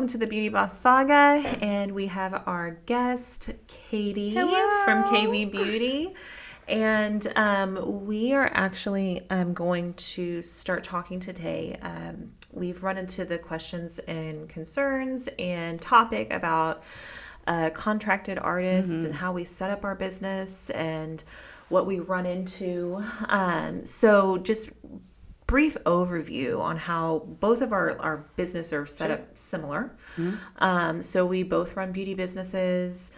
to the Beauty Boss Saga, and we have our guest, Katie from KV Beauty. And we are actually going to start talking today. We've run into the questions and concerns and topic about contracted artists and how we set up our business and what we run into. So just brief overview on how both of our business are set up similar. So we both run beauty businesses,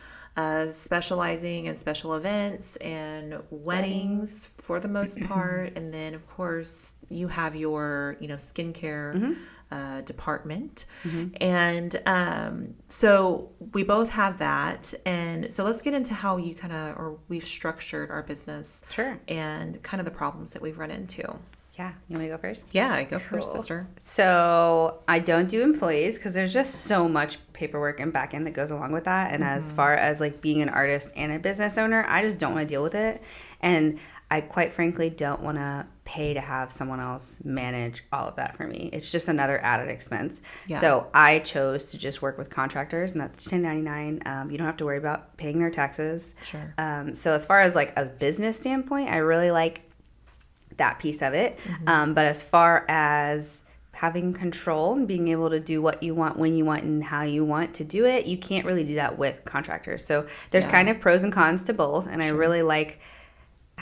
specializing in special events and weddings for the most part. And then of course you have your, skincare department. And so we both have that. And so let's get into how you we've structured our business. Sure. And kind of the problems that we've run into. Yeah. You want me to go first? Yeah, go first, sister. So I don't do employees because there's just so much paperwork and back end that goes along with that. And as far as like being an artist and a business owner, I just don't want to deal with it. And I quite frankly don't want to pay to have someone else manage all of that for me. It's just another added expense. Yeah. So I chose to just work with contractors, and that's 1099. You don't have to worry about paying their taxes. Sure. So as far as like a business standpoint, I really like that piece of it. But as far as having control and being able to do what you want, when you want, and how you want to do it, you can't really do that with contractors. So there's kind of pros and cons to both. And I really like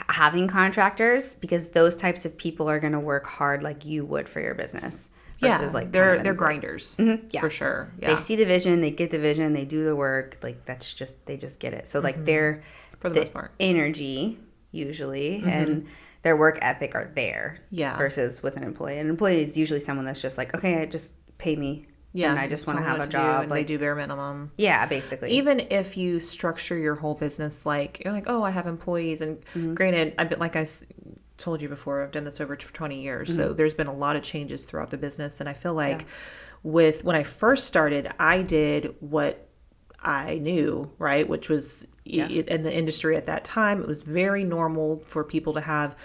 having contractors because those types of people are going to work hard like you would for your business. Versus like they're grinders. Yeah. For sure. Yeah. They see the vision, they get the vision, they do the work. Like that's just, they just get it. So like they're for the most part, energy usually and their work ethic are there. Yeah. Versus with an employee. An employee is usually someone that's just like, okay, just pay me. Yeah. And I just want to have a job. And they do bare minimum. Yeah, basically. Even if you structure your whole business like, you're like, oh, I have employees. And granted, like I told you before, I've done this over 20 years. So there's been a lot of changes throughout the business. And I feel like when I first started, I did what I knew, right? Which was in the industry at that time, it was very normal for people to have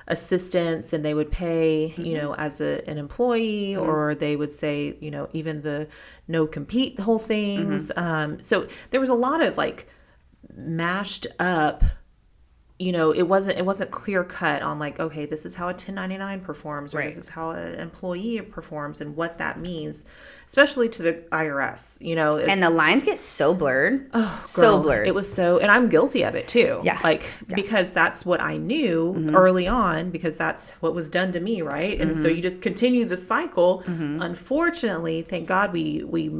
assistants and they would pay, as an employee, or they would say, even the no compete, the whole things. So there was a lot of like mashed up, it wasn't clear cut on like, okay, this is how a 1099 performs, or this is how an employee performs and what that means, especially to the IRS, and the lines get so blurred. Oh, girl, so blurred. It was so, and I'm guilty of it too. Yeah. Because that's what I knew early on, because that's what was done to me. Right. And so you just continue the cycle. Unfortunately, thank God we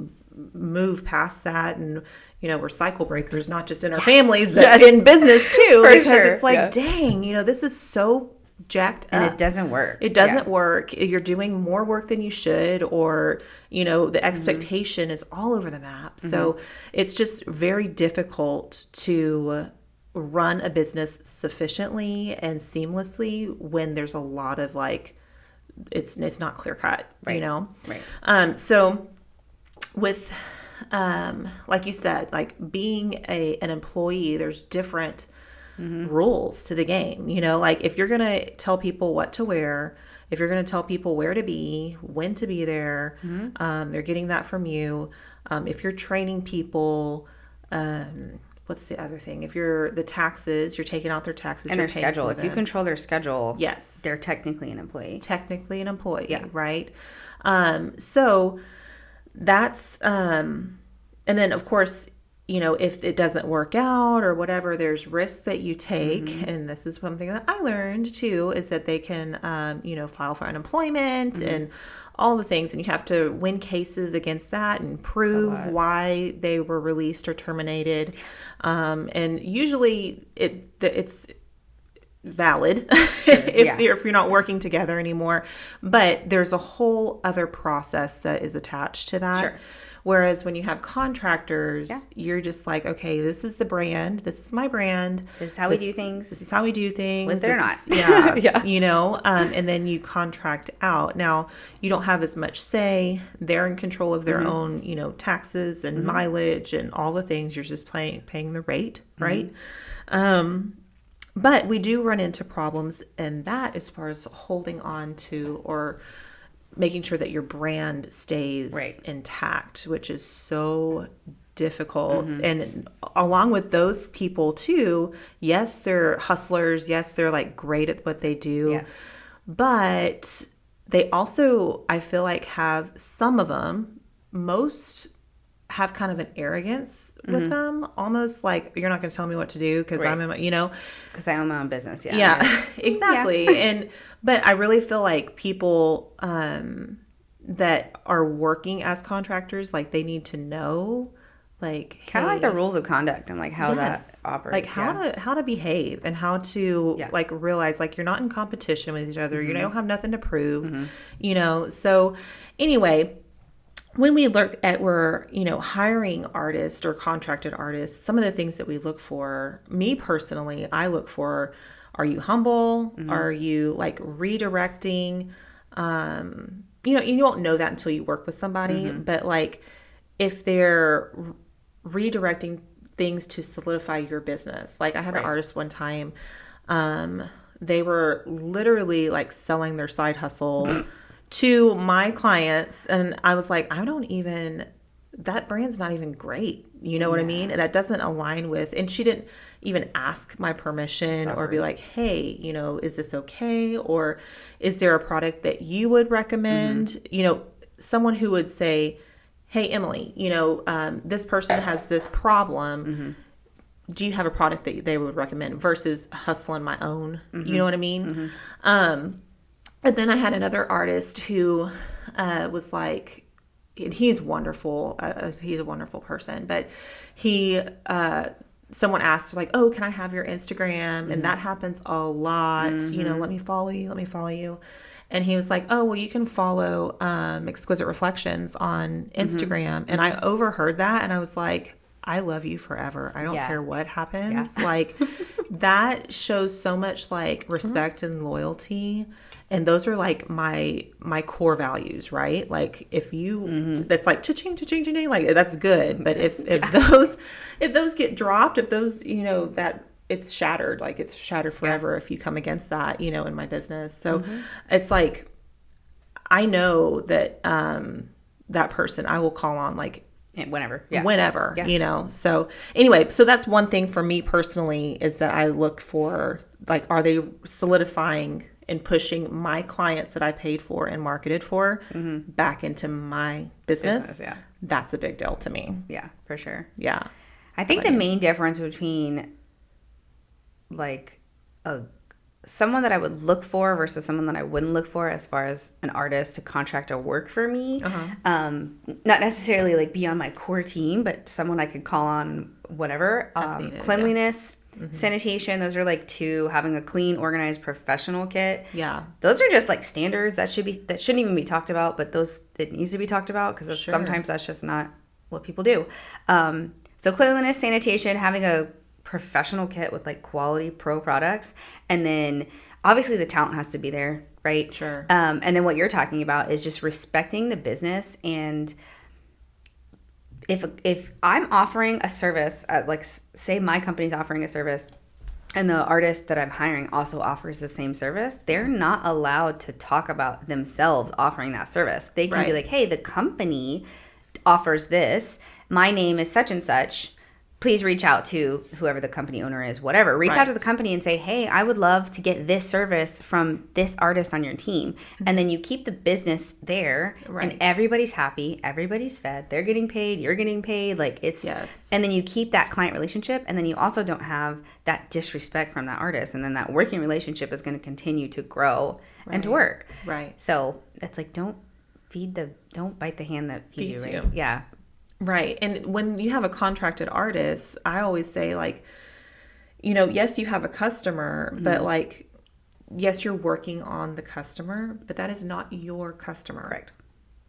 moved past that, and we're cycle breakers, not just in our families, but in business too, because it's like, dang, this is so jacked up. And it doesn't work. It doesn't work. You're doing more work than you should, or, the expectation is all over the map. So it's just very difficult to run a business sufficiently and seamlessly when there's a lot of like, it's not clear cut, Right. So with, like you said, like being an employee, there's different rules to the game. Like if you're going to tell people what to wear, if you're going to tell people where to be, when to be there, they're getting that from you. If you're training people, what's the other thing? If you're the taxes, you're taking out their taxes. And their schedule. If you control their schedule, yes, they're technically an employee. Right? So that's, and then of course, if it doesn't work out or whatever, there's risks that you take. And this is something that I learned too, is that they can, file for unemployment and all the things. And you have to win cases against that and prove why they were released or terminated. And usually it's valid if you're not working together anymore. But there's a whole other process that is attached to that. Sure. Whereas when you have contractors, you're just like, okay, this is the brand. This is my brand. This is how we do things. This is how we do things. With it or not. And then you contract out. Now, you don't have as much say. They're in control of their own, taxes and mileage and all the things. You're just paying the rate, right? But we do run into problems, and that as far as holding on to or making sure that your brand stays intact, which is so difficult. And along with those people too, yes, they're hustlers. Yes, they're like great at what they do, but they also, I feel like, have some of them, most have kind of an arrogance with them, almost like, you're not going to tell me what to do because I'm in my, because I own my own business. Yeah, exactly. But I really feel like people that are working as contractors, like, they need to know, like, kind of like the rules of conduct and like how that operates, like how to behave and how to like realize, like, you're not in competition with each other. You don't have nothing to prove, So anyway, when we look at hiring artists or contracted artists, some of the things that we look for, me personally, I look for, are you humble? Are you like redirecting? You won't know that until you work with somebody, but like if they're redirecting things to solidify your business. Like I had an artist one time, they were literally like selling their side hustle to my clients. And I was like, that brand's not even great. You know what I mean? And that doesn't align with, and she didn't even ask my permission or be like, hey, is this okay? Or is there a product that you would recommend? Someone who would say, hey, Emily, this person has this problem. Do you have a product that they would recommend, versus hustling my own? You know what I mean? And then I had another artist who was like, and he's wonderful. He's a wonderful person, but someone asked, like, oh, can I have your Instagram? And that happens a lot. Let me follow you. And he was like, oh, well, you can follow Exquisite Reflections on Instagram. And I overheard that, and I was like, I love you forever. I don't care what happens. Like, that shows so much like respect and loyalty. And those are like my core values, right? Like if you, that's like cha-ching, cha-ching, cha-ching, like that's good. But if those get dropped, if those, that it's shattered, like it's shattered forever if you come against that, in my business. So it's like, I know that that person I will call on like whenever, So anyway, so that's one thing for me personally, is that I look for, like, are they solidifying and pushing my clients that I paid for and marketed for back into my business? That's a big deal to me. Yeah, for sure. Yeah. I think the main difference between like someone that I would look for versus someone that I wouldn't look for, as far as an artist to contract a work for me, not necessarily like be on my core team, but someone I could call on whatever, cleanliness, sanitation. Those are like two. Having a clean, organized, professional kit. Yeah, those are just like standards that shouldn't even be talked about, but it needs to be talked about, because sometimes that's just not what people do. So cleanliness, sanitation, having a professional kit with like quality pro products, and then obviously the talent has to be there, right? Sure. And then what you're talking about is just respecting the business. And if I'm offering a service, like say my company's offering a service, and the artist that I'm hiring also offers the same service, they're not allowed to talk about themselves offering that service. They can be like, hey, the company offers this. My name is such and such. Please reach out to whoever the company owner is, whatever. Reach out to the company and say, hey, I would love to get this service from this artist on your team. And then you keep the business there, and everybody's happy, everybody's fed, they're getting paid, you're getting paid. Like it's, and then you keep that client relationship, and then you also don't have that disrespect from that artist. And then that working relationship is going to continue to grow and to work. Right. So it's like, don't bite the hand that feeds you, right? Yeah. Right. And when you have a contracted artist, I always say, like, yes, you have a customer, but like, yes, you're working on the customer, but that is not your customer. Correct.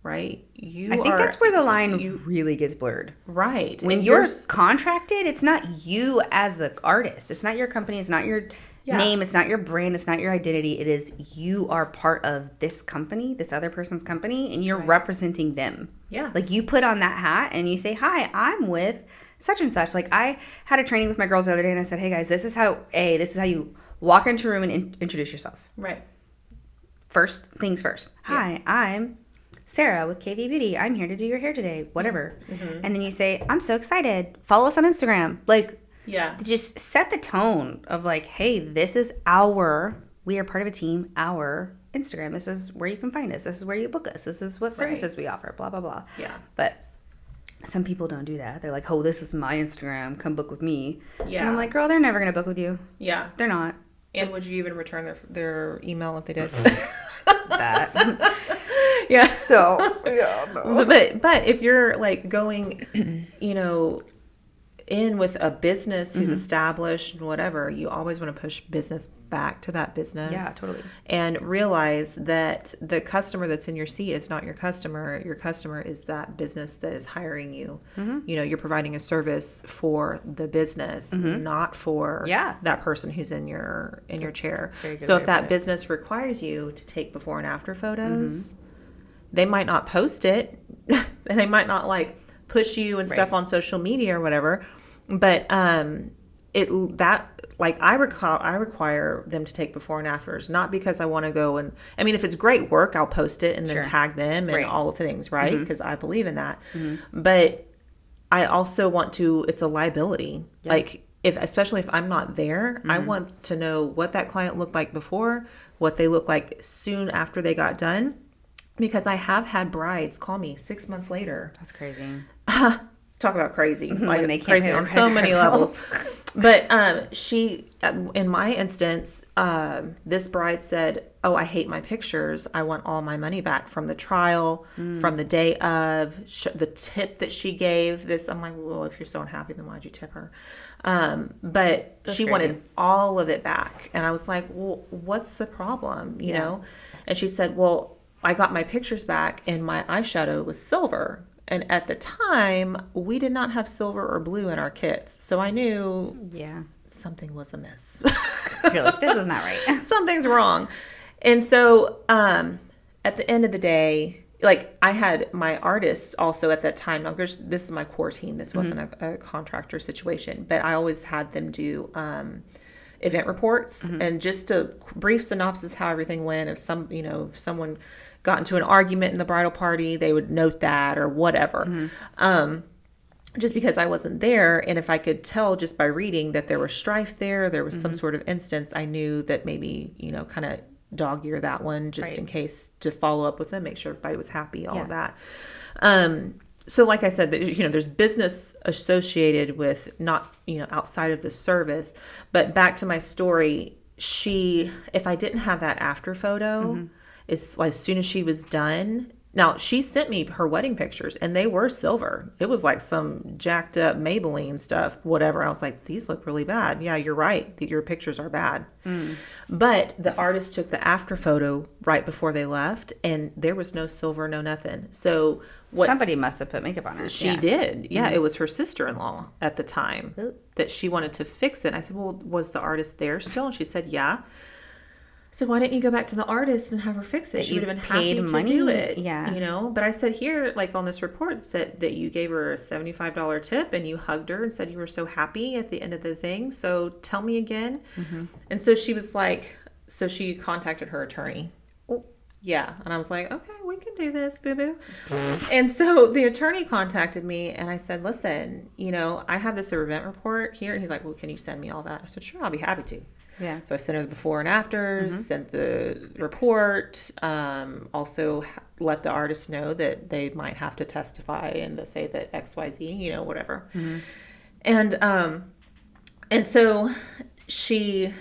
Right. I think that's where the line really gets blurred. Right. When you're contracted, it's not you as the artist. It's not your company. It's not your name. It's not your brand. It's not your identity. It is, you are part of this company, this other person's company, and you're representing them. Yeah. Like you put on that hat and you say, hi, I'm with such and such. Like I had a training with my girls the other day, and I said, hey guys, this is how you walk into a room and introduce yourself. Right. first things first. Hi, I'm Sarah with KV Beauty. I'm here to do your hair today, whatever. Mm-hmm. And then you say, I'm so excited. Follow us on Instagram. Like, just set the tone of like, hey, we are part of a team, our Instagram. This is where you can find us. This is where you book us. This is what services we offer, blah, blah, blah. Yeah. But some people don't do that. They're like, oh, this is my Instagram. Come book with me. Yeah. And I'm like, girl, they're never going to book with you. Yeah. They're not. And would you even return their email if they did? That. Yeah. So, yeah, no. But if you're like going, in with a business who's established and whatever, you always want to push business back to that business. Yeah, totally. And realize that the customer that's in your seat is not your customer. Your customer is that business that is hiring you. Mm-hmm. You're providing a service for the business, not for that person who's in your chair. So if that business requires you to take before and after photos, they might not post it. And they might not like push you and stuff on social media or whatever. But I require them to take before and afters, not because I want to go and, I mean, if it's great work, I'll post it and then tag them and all of the things, right? Because I believe in that. Mm-hmm. But I also want to, it's a liability. Yeah. Like especially if I'm not there, I want to know what that client looked like before, what they look like soon after they got done. Because I have had brides call me 6 months later. That's crazy. Talk about crazy. Like they can't crazy on so many levels. But she, in my instance, this bride said, oh, I hate my pictures. I want all my money back from the trial, from the day of, the tip that she gave. This, I'm like, well, if you're so unhappy, then why'd you tip her? But she wanted all of it back. And I was like, well, what's the problem? You know? And she said, well, I got my pictures back and my eyeshadow was silver. And at the time, we did not have silver or blue in our kits. So I knew something was amiss. You're like, this is not right. Something's wrong. And so at the end of the day, like I had my artists also at that time. Now, this is my core team. This wasn't a contractor situation. But I always had them do event reports and just a brief synopsis how everything went. If someone got into an argument in the bridal party, they would note that or whatever. Just because I wasn't there. And if I could tell just by reading that there was strife there was some sort of instance, I knew that maybe, kind of dog ear that one just in case to follow up with them, make sure everybody was happy, all of that. So like I said, there's business associated with not, outside of the service, but back to my story, if I didn't have that after photo, as soon as she was done. Now, she sent me her wedding pictures, and they were silver. It was like some jacked up Maybelline stuff, whatever. I was like, these look really bad. Yeah, you're right. Your pictures are bad. But the artist took the after photo right before they left, and there was no silver, no nothing. So somebody must have put makeup on her. She did. Yeah, it was her sister-in-law at the time that she wanted to fix it. I said, well, was the artist there still? And she said, yeah. So why didn't you go back to the artist and have her fix it? She would have been happy to do it. Yeah. But I said here, like on this report, said that you gave her a $75 tip and you hugged her and said you were so happy at the end of the thing. So tell me again. And so she was like, so she contacted her attorney. Oh. Yeah. And I was like, okay, we can do this, boo-boo. And so the attorney contacted me and I said, listen, I have this event report here. And he's like, well, can you send me all that? I said, sure, I'll be happy to. Yeah. So I sent her the before and afters, sent the report, also let the artist know that they might have to testify and to say that XYZ, whatever. And so the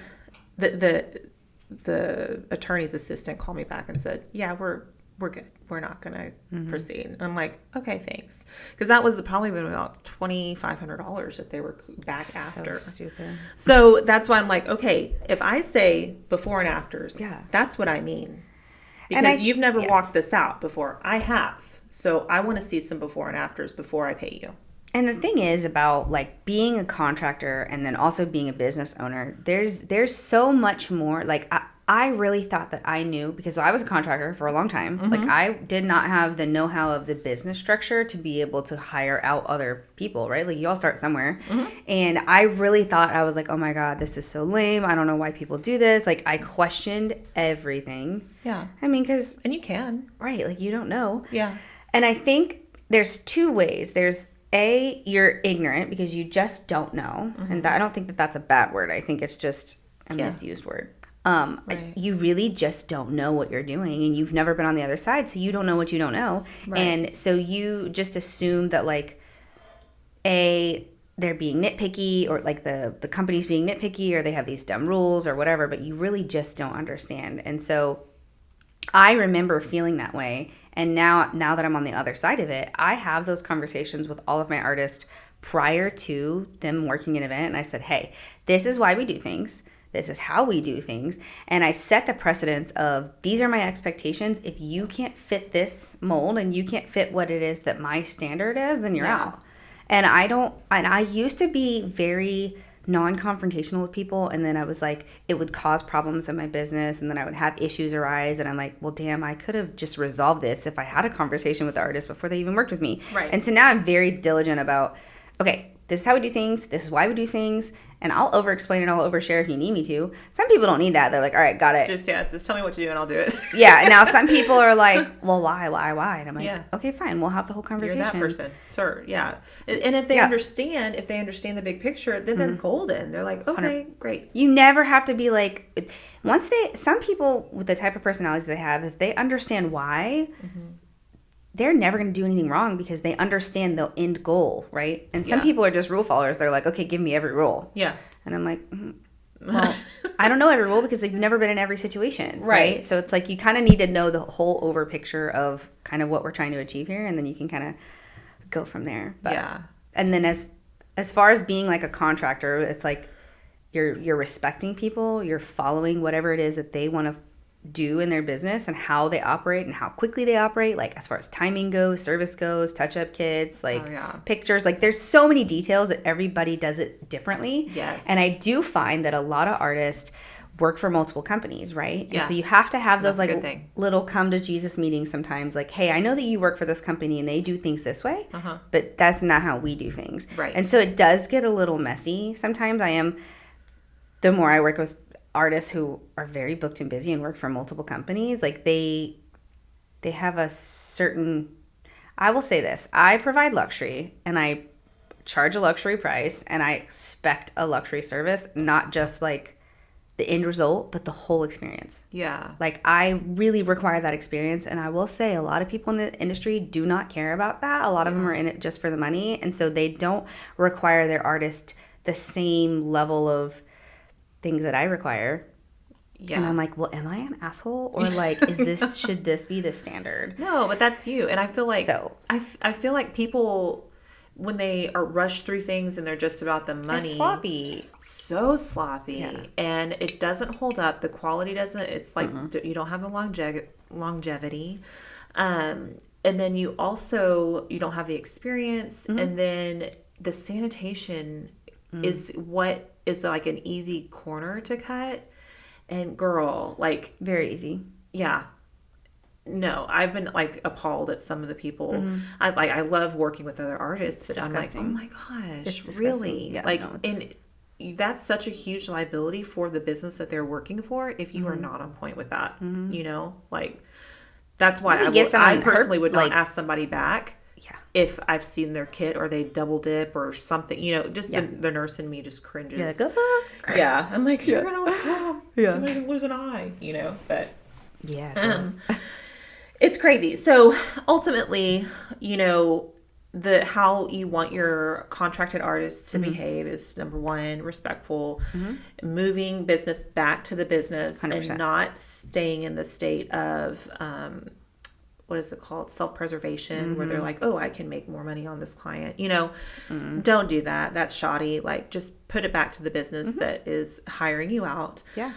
attorney's assistant called me back and said, yeah, we're good. We're not going to proceed. And I'm like, okay, thanks. Because that was probably been about $2,500 that they were back after. So stupid. So that's why I'm like, okay, if I say before and afters, that's what I mean. Because you've never walked this out before. I have. So I want to see some before and afters before I pay you. And the thing is about like being a contractor and then also being a business owner, there's so much more. Like I really thought that I knew, because I was a contractor for a long time. Mm-hmm. Like I did not have the know-how of the business structure to be able to hire out other people, right? Like you all start somewhere. Mm-hmm. And I really thought, I was like, oh my God, this is so lame. I don't know why people do this. Like I questioned everything. Yeah. I mean, because. And you can. Right. Like you don't know. Yeah. And I think there's two ways. There's you're ignorant because you just don't know. Mm-hmm. And I don't think that that's a bad word. I think it's just a misused word. Right. You really just don't know what you're doing, and you've never been on the other side, so you don't know what you don't know. Right. And so you just assume that like they're being nitpicky, or like the company's being nitpicky, or they have these dumb rules or whatever, but you really just don't understand. And so I remember feeling that way. And now that I'm on the other side of it, I have those conversations with all of my artists prior to them working an event. And I said, hey, this is why we do things. This is how we do things. And I set the precedence of, these are my expectations. If you can't fit this mold and you can't fit what it is that my standard is, then you're out. And I used to be very non-confrontational with people, and then I was like, it would cause problems in my business, and then I would have issues arise, and I'm like, well, damn, I could have just resolved this if I had a conversation with the artist before they even worked with me. Right. And so now I'm very diligent about, okay, this is how we do things, this is why we do things, and I'll over-explain and I'll overshare if you need me to. Some people don't need that. They're like, all right, got it. Just tell me what to do and I'll do it. Yeah, and now some people are like, well, why? And I'm like, okay, fine, we'll have the whole conversation. You're that person, sir. Yeah. And if they understand the big picture, then they're golden. They're like, okay, great. You never have to be like, some people with the type of personalities they have, if they understand why, they're never going to do anything wrong because they understand the end goal, right? And some people are just rule followers. They're like, okay, give me every rule. Yeah. And I'm like, well, I don't know every rule because they've never been in every situation, right? So it's like you kind of need to know the whole over picture of kind of what we're trying to achieve here, and then you can kind of go from there. But, yeah. And then as far as being like a contractor, it's like you're respecting people, you're following whatever it is that they want to do in their business and how they operate and how quickly they operate, like as far as timing goes, service goes, touch-up kits, like pictures, like there's so many details that everybody does it differently. Yes. And I do find that a lot of artists work for multiple companies, right? Yeah. And so you have to have those That's like little come to Jesus meetings sometimes, like, hey, I know that you work for this company and they do things this way, but that's not how we do things. Right. And so it does get a little messy. Sometimes the more I work with artists who are very booked and busy and work for multiple companies, like they have a certain, I will say this, I provide luxury and I charge a luxury price and I expect a luxury service, not just like the end result, but the whole experience. Yeah. Like I really require that experience, and I will say a lot of people in the industry do not care about that. A lot of them are in it just for the money, and so they don't require their artist the same level of things that I require. Yeah. And I'm like, well, am I an asshole? Or like, should this be the standard? No, but that's you. And I feel like, I feel like people, when they are rushed through things and they're just about the money. It's sloppy. So sloppy. Yeah. And it doesn't hold up. The quality doesn't, it's like, you don't have the longevity. And then you don't have the experience. And then the sanitation is what is like an easy corner to cut. And girl, like very easy. Yeah. No, I've been like appalled at some of the people. I love working with other artists, but I'm like, oh my gosh, really? Yeah, like, and that's such a huge liability for the business that they're working for if you are not on point with that. You know, like that's why I personally would not ask somebody back. If I've seen their kit or they double dip or something, you know, just the nurse in me just cringes. You're like, oh, yeah, I'm like, you're gonna lose an eye, you know. But it's crazy. So ultimately, you know, how you want your contracted artists to behave is number one, respectful, moving business back to the business 100%. And not staying in the state of what is it called? Self-preservation, where they're like, oh, I can make more money on this client. You know, don't do that. That's shoddy. Like, just put it back to the business that is hiring you out. Yeah.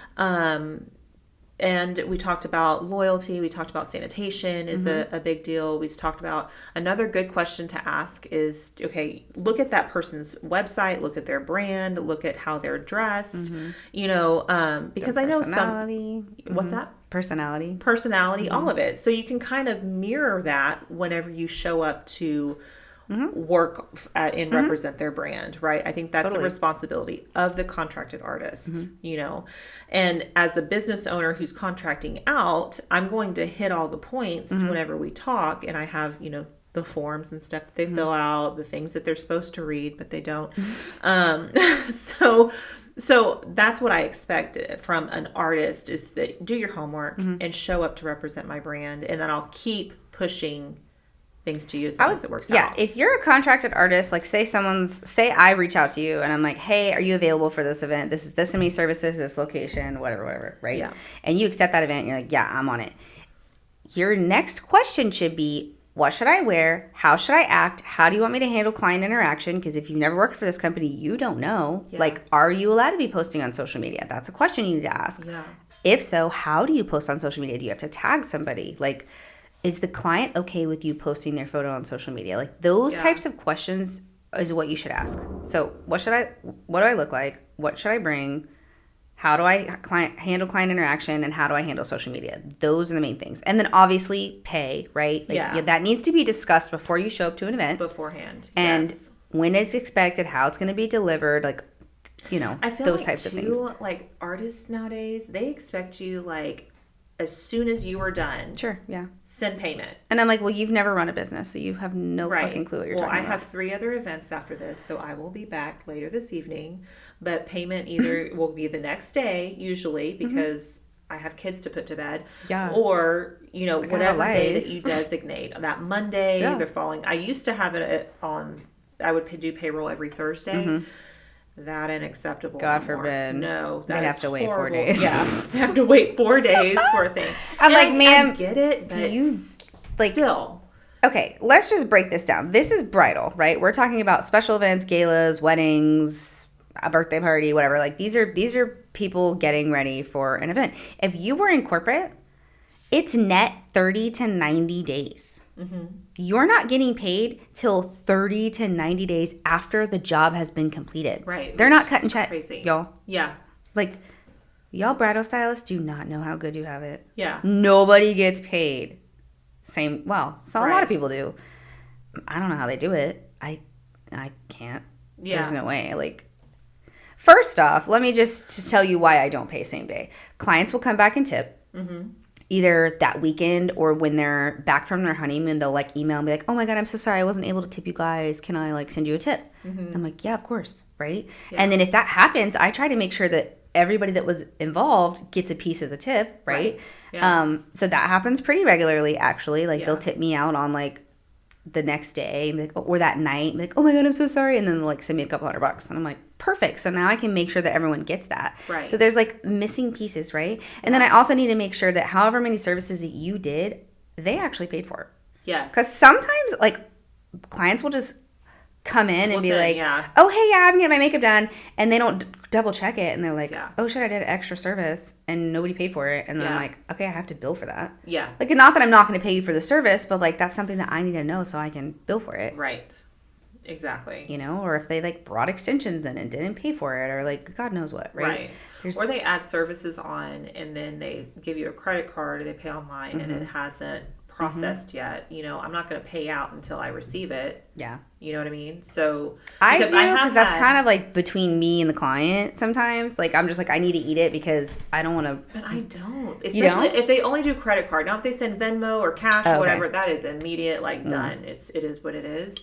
And we talked about loyalty. We talked about sanitation is a big deal. We talked about another good question to ask is, okay, look at that person's website, look at their brand, look at how they're dressed, because I know what's that? Personality, all of it. So you can kind of mirror that whenever you show up to work and represent their brand, right? I think that's the responsibility of the contracted artist, and as a business owner who's contracting out, I'm going to hit all the points whenever we talk, and I have, the forms and stuff that they fill out, the things that they're supposed to read, but they don't. So that's what I expect from an artist is that do your homework and show up to represent my brand, and then I'll keep pushing things to you as long as it works out. Yeah, if you're a contracted artist, like say I reach out to you and I'm like, hey, are you available for this event? This is this many services, this location, whatever, right? Yeah. And you accept that event and you're like, yeah, I'm on it. Your next question should be, what should I wear? How should I act? How do you want me to handle client interaction? Because if you've never worked for this company, you don't know. Yeah. Like, are you allowed to be posting on social media? That's a question you need to ask. Yeah. If so, how do you post on social media? Do you have to tag somebody? Like, is the client okay with you posting their photo on social media? Like, those types of questions is what you should ask. So what do I look like? What should I bring? How do I handle client interaction, and how do I handle social media? Those are the main things. And then obviously pay, right? Like, that needs to be discussed before you show up to an event. Beforehand. And when it's expected, how it's going to be delivered, like, I feel those like types of things. Like artists nowadays, they expect you like as soon as you are done. Sure, yeah. Send payment. And I'm like, well, you've never run a business, so you have no fucking clue what you're talking about. Well, I have 3 other events after this, so I will be back later this evening. But payment either will be the next day, usually, because I have kids to put to bed. Yeah. Or, whatever day that you designate. That Monday, the following. I used to have it on, I would do payroll every Thursday. That unacceptable. God forbid. No, they have to wait 4 days. Yeah, they have to wait 4 days for a thing. I'm like, ma'am, I get it. But do you like still? Okay, let's just break this down. This is bridal, right? We're talking about special events, galas, weddings, a birthday party, whatever. Like these are people getting ready for an event. If you were in corporate, it's net 30 to 90 days. You're not getting paid till 30 to 90 days after the job has been completed. Right. They're not cutting checks, crazy. Y'all. Yeah. Like, y'all bridal stylists do not know how good you have it. Yeah. Nobody gets paid. A lot of people do. I don't know how they do it. I can't. Yeah. There's no way. Like, first off, let me just tell you why I don't pay same day. Clients will come back and tip. Either that weekend or when they're back from their honeymoon, they'll like email and be like, oh my God, I'm so sorry. I wasn't able to tip you guys. Can I like send you a tip? I'm like, yeah, of course. Right. Yeah. And then if that happens, I try to make sure that everybody that was involved gets a piece of the tip. Right. Yeah. So that happens pretty regularly, actually. Like they'll tip me out on like the next day, like, or that night, like, oh my God, I'm so sorry. And then they'll like send me a couple $100. And I'm like, perfect. So now I can make sure that everyone gets that. Right. So there's like missing pieces, right? And then I also need to make sure that however many services that you did, they actually paid for it. Yes. Because sometimes like clients will just come in and be like, oh, hey, yeah, I'm getting my makeup done. And they don't double check it. And they're like, oh, shit, I did an extra service and nobody paid for it. And then I'm like, okay, I have to bill for that. Yeah. Like, not that I'm not going to pay you for the service, but like that's something that I need to know so I can bill for it. Right. Exactly. Or if they like brought extensions in and didn't pay for it, or like God knows what, right? Or they add services on and then they give you a credit card or they pay online and it hasn't processed yet. I'm not going to pay out until I receive it. Yeah. You know what I mean? So I do, because that's kind of like between me and the client sometimes. Like I'm just like, I need to eat it because I don't want to. But I don't. Especially if they only do credit card. Now if they send Venmo or cash or whatever, that is immediate, like done. It is what it is.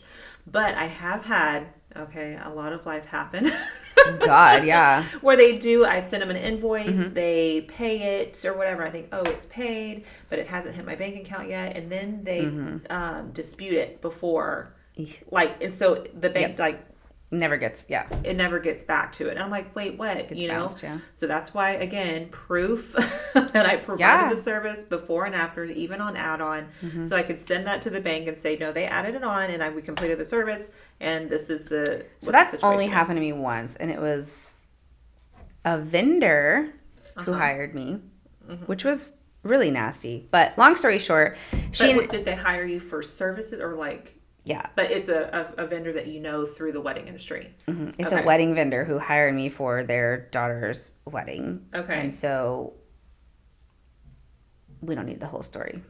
But I have had, a lot of life happen. God, yeah. Where I send them an invoice, they pay it or whatever. I think, it's paid, but it hasn't hit my bank account yet. And then they dispute it before. And so the bank, never gets, it never gets back to it. And I'm like, wait, what? Bounced, So that's why, again, proof that I provided the service before and after, even on add-on. So I could send that to the bank and say, no, they added it on and we completed the service. And this is So that's only happened to me once. And it was a vendor who hired me. which was really nasty. But long story short, did they hire you for services or like? Yeah. But it's a vendor that you know through the wedding industry. Mm-hmm. It's a wedding vendor who hired me for their daughter's wedding. Okay. And so we don't need the whole story.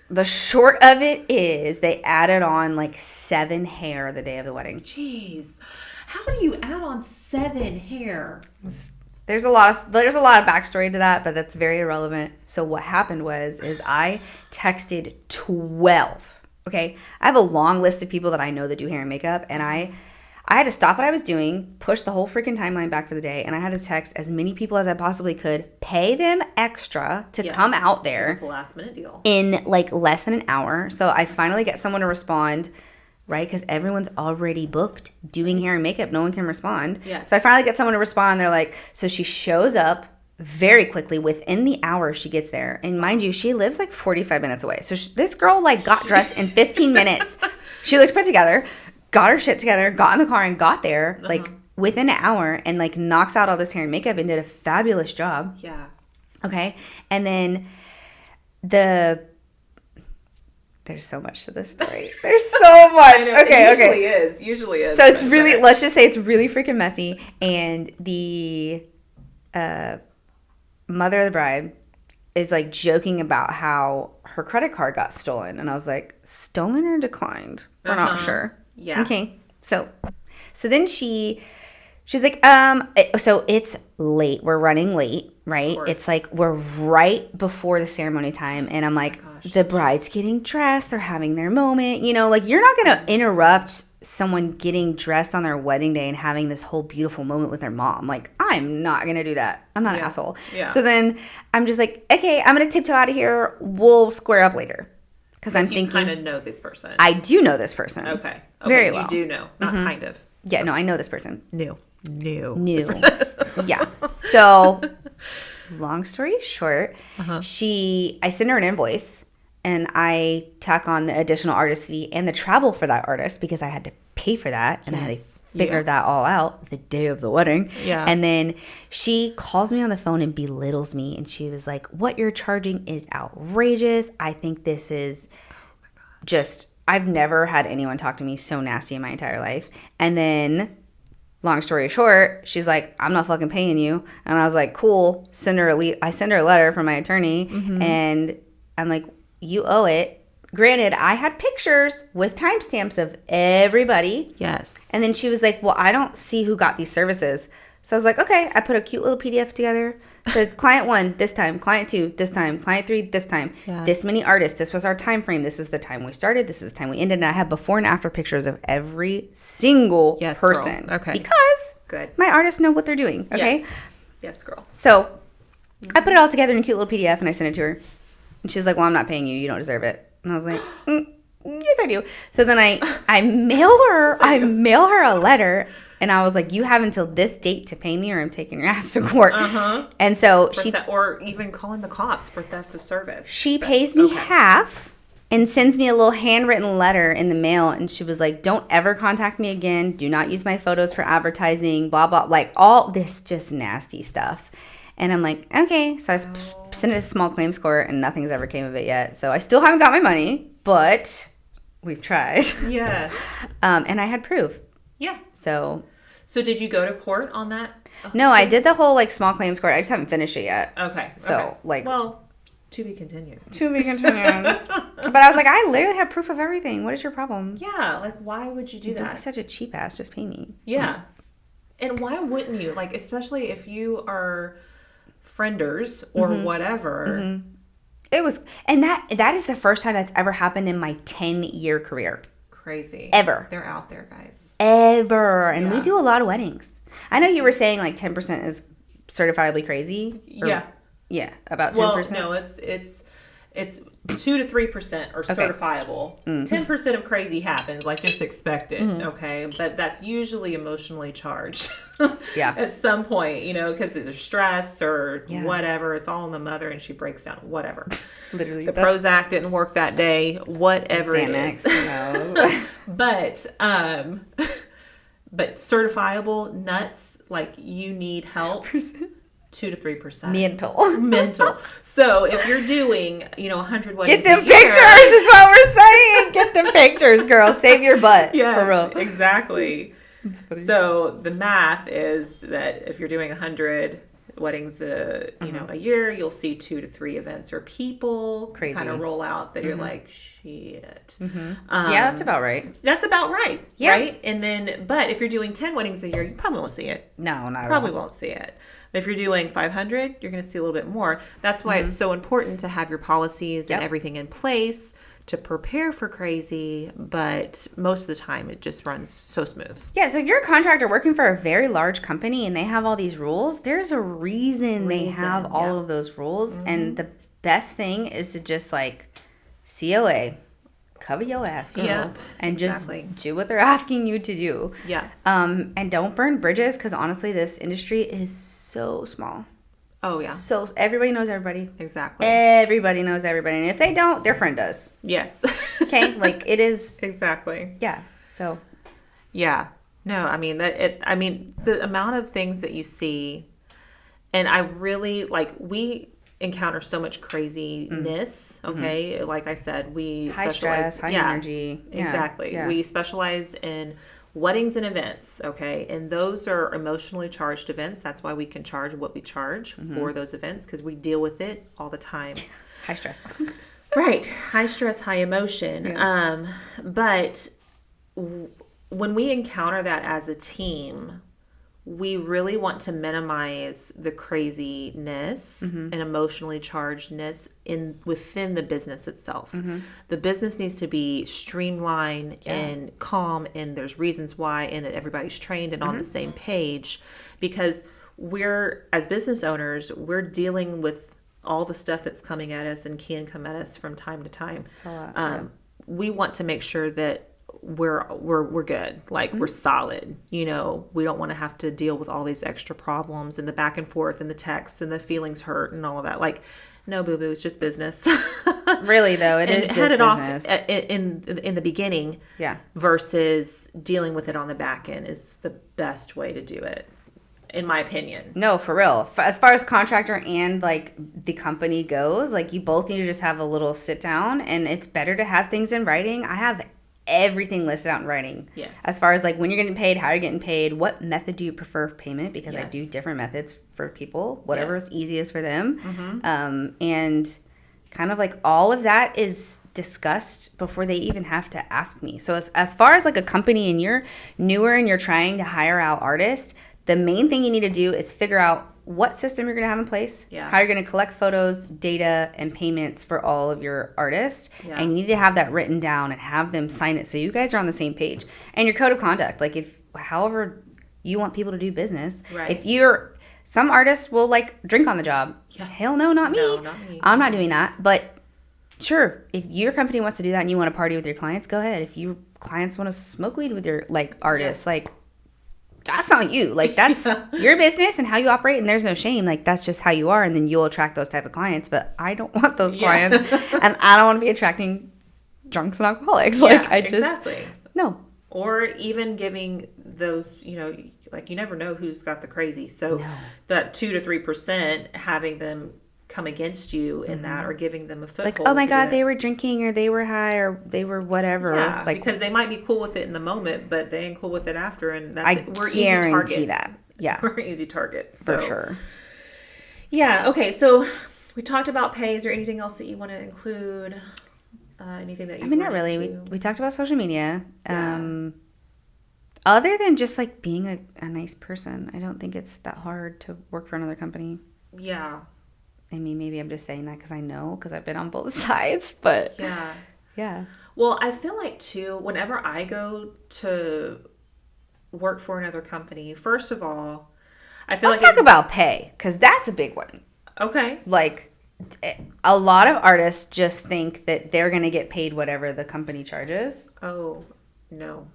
The short of it is they added on like 7 hair the day of the wedding. Jeez. How do you add on 7 hair? There's a lot of backstory to that, but that's very irrelevant. So what happened is I texted 12. Okay, I have a long list of people that I know that do hair and makeup, and I had to stop what I was doing, push the whole freaking timeline back for the day, and I had to text as many people as I possibly could, pay them extra to come out there. It's a last minute deal. In like less than an hour. So I finally get someone to respond, right? Because everyone's already booked doing hair and makeup. No one can respond. Yeah. So I finally get someone to respond. They're like, so she shows up very quickly. Within the hour she gets there. And mind you, she lives like 45 minutes away. So this girl like got dressed in 15 minutes. She looked put together, got her shit together, got in the car and got there like within an hour and like knocks out all this hair and makeup and did a fabulous job. Yeah. Okay. And then there's so much to this story. There's so much. It usually is. So it's really, let's just say it's really freaking messy. And the mother of the bride is like joking about how her credit card got stolen. And I was like, stolen or declined? We're not sure. Yeah. Okay. So then she's like, so it's late. We're running late, right? It's like we're right before the ceremony time. And I'm like, the bride's getting dressed. They're having their moment. You know, like you're not going to interrupt someone getting dressed on their wedding day and having this whole beautiful moment with their mom. Like, I'm not going to do that. I'm not an asshole. Yeah. So then I'm just like, okay, I'm going to tiptoe out of here. We'll square up later. Because I'm thinking. You kind of know this person. I do know this person. Okay. Very well. You do know. Not kind of. Yeah, no, I know this person. New. Yeah. So, long story short, I send her an invoice and I tack on the additional artist fee and the travel for that artist because I had to pay for that and I had to figure that all out the day of the wedding. Yeah. And then she calls me on the phone and belittles me and she was like, what you're charging is outrageous. I think this is just, I've never had anyone talk to me so nasty in my entire life. And then long story short, she's like, I'm not fucking paying you. And I was like, cool. I send her a letter from my attorney and I'm like, you owe it. Granted, I had pictures with timestamps of everybody. Yes. And then she was like, well, I don't see who got these services. So I was like, okay. I put a cute little PDF together. Said client 1 this time, client 2 this time, client 3 this time. Yes. This many artists. This was our time frame. This is the time we started. This is the time we ended. And I have before and after pictures of every single person. Girl. Okay. Because my artists know what they're doing. Okay. Yes girl. So I put it all together in a cute little PDF and I sent it to her. And she's like, well, I'm not paying you. You don't deserve it. And I was like, yes, I do. So then I mail her a letter. And I was like, you have until this date to pay me or I'm taking your ass to court. And so or even calling the cops for theft of service. She pays me half and sends me a little handwritten letter in the mail. And she was like, don't ever contact me again. Do not use my photos for advertising, blah, blah. Like all this just nasty stuff. And I'm like, okay. So I sent it to small claims court and nothing's ever came of it yet. So I still haven't got my money, but we've tried. Yeah. And I had proof. Yeah. So did you go to court on that? No, I did the whole like small claims court. I just haven't finished it yet. Okay. So well, to be continued. To be continued. But I was like, I literally have proof of everything. What is your problem? Yeah. Like, why would you do that? Don't be such a cheap ass. Just pay me. Yeah. And why wouldn't you? Like, especially if you are frienders or whatever. It was, and that is the first time that's ever happened in my 10-year career. Crazy. Ever. They're out there, guys. Ever. And we do a lot of weddings. I know you were saying like 10% is certifiably crazy. Yeah, about 10%. Well, no, it's 2 to 3% are certifiable. 10% of crazy happens, like just expect it, okay? But that's usually emotionally charged. At some point, you know, because there's stress or whatever. It's all in the mother and she breaks down, whatever. Literally. The Prozac didn't work that day, whatever it is. But certifiable nuts, like you need help. 2 to 3%. Mental. So if you're doing, 100 weddings Get them a year, pictures is what we're saying. Get them pictures, girl. Save your butt. yes, for real. Exactly. That's funny. So the math is that if you're doing 100 weddings a year, you'll see 2 to 3 events or people kind of roll out that you're like, shit. Yeah, that's about right. That's about right. Yeah. Right? And then, but if you're doing 10 weddings a year, you probably won't see it. No, not Probably at all. won't see it. But if you're doing 500, you're going to see a little bit more. That's why it's so important to have your policies and everything in place to prepare for crazy. But most of the time, it just runs so smooth. Yeah, so if you're a contractor working for a very large company and they have all these rules, there's a reason they have all of those rules. And the best thing is to just like COA, cover your ass, girl, and just do what they're asking you to do. Yeah. And don't burn bridges, because honestly, this industry is so small. Oh, yeah. So everybody knows everybody. Exactly. Everybody knows everybody. And if they don't, their friend does. Yes. Okay? Like, it is. Exactly. Yeah. So. Yeah. No, I mean, the amount of things that you see, and I really, we encounter so much craziness, okay? Like I said, we high stress, high energy. Exactly. Yeah. We specialize in weddings and events, okay? And those are emotionally charged events. That's why we can charge what we charge for those events, because we deal with it all the time. High stress. Right. High stress, high emotion. Yeah. But when we encounter that as a team, we really want to minimize the craziness and emotionally chargedness within the business itself. The business needs to be streamlined and calm, and there's reasons why, and that everybody's trained and on the same page, because as business owners, we're dealing with all the stuff that's coming at us and can come at us from time to time. It's a lot. We want to make sure that we're good, we're solid, we don't want to have to deal with all these extra problems and the back and forth and the texts and the feelings hurt and all of that. No, boo boo, it's just business. Really though, it is just head it business. Off in the beginning, versus dealing with it on the back end is the best way to do it, in my opinion. No, for real. As far as contractor and the company goes, you both need to just have a little sit down, and it's better to have things in writing. I have everything listed out in writing. Yes. As far as when you're getting paid, how you're getting paid, what method do you prefer of payment, because I do different methods for people, whatever is easiest for them. And kind of all of that is discussed before they even have to ask me. So as far as a company and you're newer and you're trying to hire out artists, the main thing you need to do is figure out what system you're going to have in place, how you're going to collect photos, data, and payments for all of your artists. And you need to have that written down and have them sign it so you guys are on the same page. And your code of conduct, however you want people to do business. Right. Some artists will drink on the job. Yeah. Hell no, not me. No, not me. I'm not doing that. But sure, if your company wants to do that and you want to party with your clients, go ahead. If your clients want to smoke weed with your artists, that's not you. That's your business and how you operate, and there's no shame. That's just how you are, and then you'll attract those type of clients. But I don't want those clients, and I don't want to be attracting drunks and alcoholics. Exactly. No. Or even giving those, you never know who's got the crazy. So that 2 to 3%, having them come against you in that, or giving them a foothold. Oh my God, they were drinking, or they were high, or they were whatever. Yeah, because they might be cool with it in the moment, but they ain't cool with it after, and we're easy guarantee targets. that. Yeah, we're easy targets for sure. Yeah. Okay. So we talked about pay. Is there anything else that you want to include? Anything that you? Not really. We talked about social media. Yeah. Other than just being a nice person, I don't think it's that hard to work for another company. Yeah. I mean, maybe I'm just saying that because I've been on both sides, but yeah. Well, I feel too, whenever I go to work for another company, first of all, I feel Let's talk about pay, because that's a big one. Okay. A lot of artists just think that they're going to get paid whatever the company charges. Oh, no.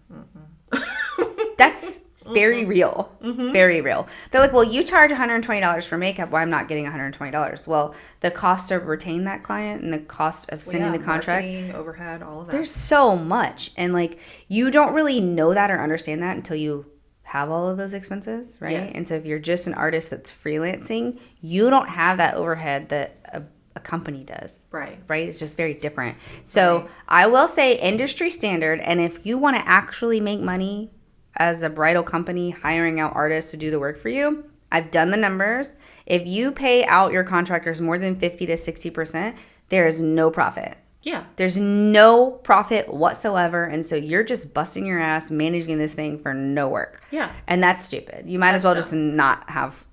That's very real. Very real. They're well, you charge $120 for makeup. Well, I'm not getting $120. Well, the cost to retain that client and the cost of sending the contract, overhead, all of that. There's so much. And you don't really know that or understand that until you have all of those expenses, right? Yes. And so if you're just an artist that's freelancing, you don't have that overhead that a company does. Right. Right? It's just very different. So Right. I will say industry standard, and if you want to actually make money as a bridal company hiring out artists to do the work for you, I've done the numbers. If you pay out your contractors more than 50 to 60%, there is no profit. Yeah. There's no profit whatsoever, and so you're just busting your ass managing this thing for no work. Yeah. And that's stupid. You might as well just not have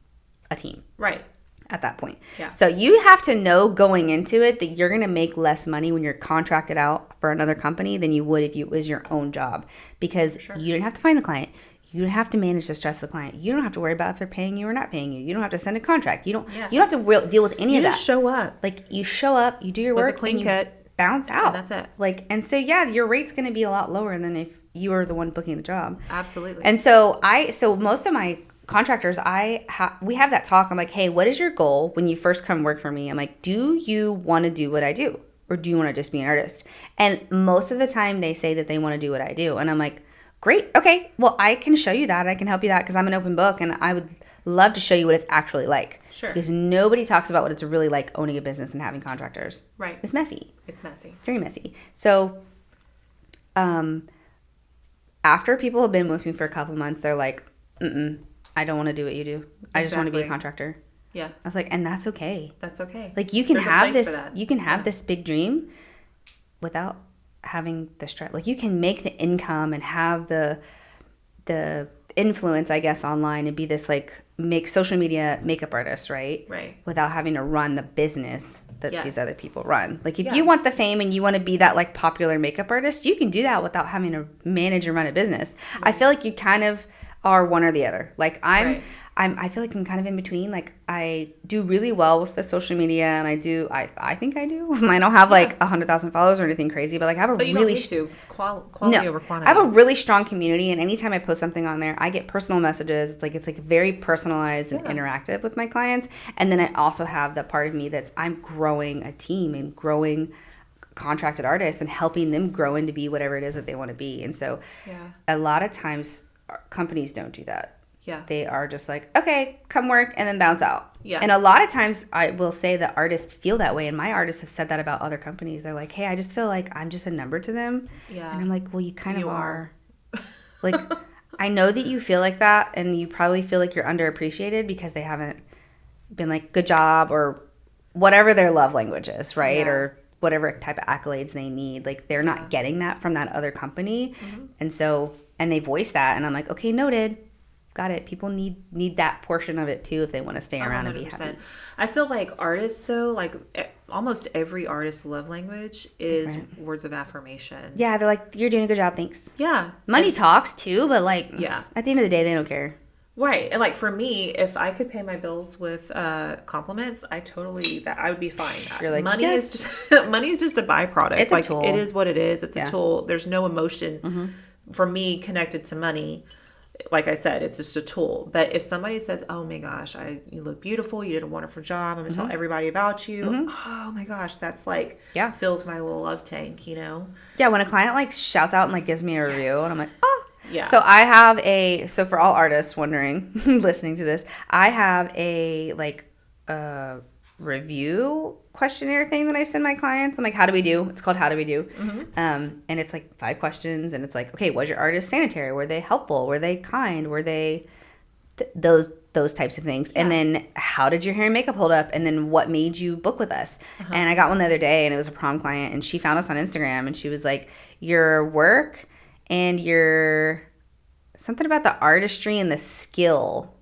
a team. Right. At that point. Yeah. So you have to know going into it that you're going to make less money when you're contracted out for another company than you would if it was your own job, because you don't have to find the client. You don't have to manage the stress of the client. You don't have to worry about if they're paying you or not paying you. You don't have to send a contract. You don't have to deal with any of that. You just show up. Like, you show up, you do your work, with a clean and cut, bounce out. And that's it. Like, and so your rate's going to be a lot lower than if you were the one booking the job. Absolutely. And so most of my contractors, we have that talk. I'm like, hey, what is your goal when you first come work for me? I'm like, do you want to do what I do, or do you want to just be an artist? And most of the time they say that they want to do what I do. And I'm like, great. Okay. Well, I can show you that. I can help you that, because I'm an open book, and I would love to show you what it's actually like. Sure. Because nobody talks about what it's really like owning a business and having contractors. Right. It's messy. It's messy. Very messy. So, after people have been with me for a couple months, they're like, I don't want to do what you do. I just want to be a contractor. Yeah. I was like, and that's okay. That's okay. Like, you can There's a have place this, for that. you can have this big dream without having the stress. Like, you can make the income and have the influence, I guess, online, and be this like social media makeup artist, right? Right. Without having to run the business that these other people run. Like, if Yeah. you want the fame and you want to be that like popular makeup artist, you can do that without having to manage and run a business. Right. I feel like you kind of are one or the other. Like, I feel like I'm kind of in between. Like, I do really well with the social media, and I think I do. I don't have like 100,000 followers or anything crazy, but like, I have But you don't need to. It's quality over quantity. I have a really strong community, and anytime I post something on there, I get personal messages. It's like very personalized and interactive with my clients. And then I also have the part of me that's I'm growing a team and growing contracted artists and helping them grow into be whatever it is that they want to be. And so a lot of times companies don't do that. Yeah. They are just like, okay, come work and then bounce out. Yeah. And a lot of times I will say that artists feel that way. And my artists have said that about other companies. They're like, hey, I just feel like I'm just a number to them. Yeah. And I'm like, well, you kind of are. Like, I know that you feel like that, and you probably feel like you're underappreciated because they haven't been like, good job, or whatever their love language is, right? Yeah. Or whatever type of accolades they need. Like, they're not getting that from that other company. Mm-hmm. And so, and they voice that, and I'm like, okay, noted. Got it. People need that portion of it too if they want to stay around 100%. And be happy. I feel like artists, though, like almost every artist's love language is words of affirmation. Yeah, they're like, you're doing a good job, thanks. Yeah. Money talks too, but like, at the end of the day, they don't care. Right. And like, for me, if I could pay my bills with compliments, I would be fine. You're like, money is just a byproduct. It's like, a tool. It is what it is. It's a tool. There's no emotion for me connected to money. Like I said, it's just a tool. But if somebody says, oh my gosh, you look beautiful, you did a wonderful job, I'm going to tell everybody about you. Oh my gosh, that's like, fills my little love tank, you know? Yeah, when a client like shouts out and like gives me a review, and I'm like, oh. Yeah. So I have so for all artists wondering, listening to this, I have a review questionnaire thing that I send my clients. I'm like, how do we do? It's called How Do We Do? And it's like 5 questions, and it's like, okay, was your artist sanitary? Were they helpful? Were they kind? Were they those types of things? And then how did your hair and makeup hold up? And then what made you book with us? And I got one the other day, and it was a prom client, and she found us on Instagram, and she was like, your work and your something about the artistry and the skill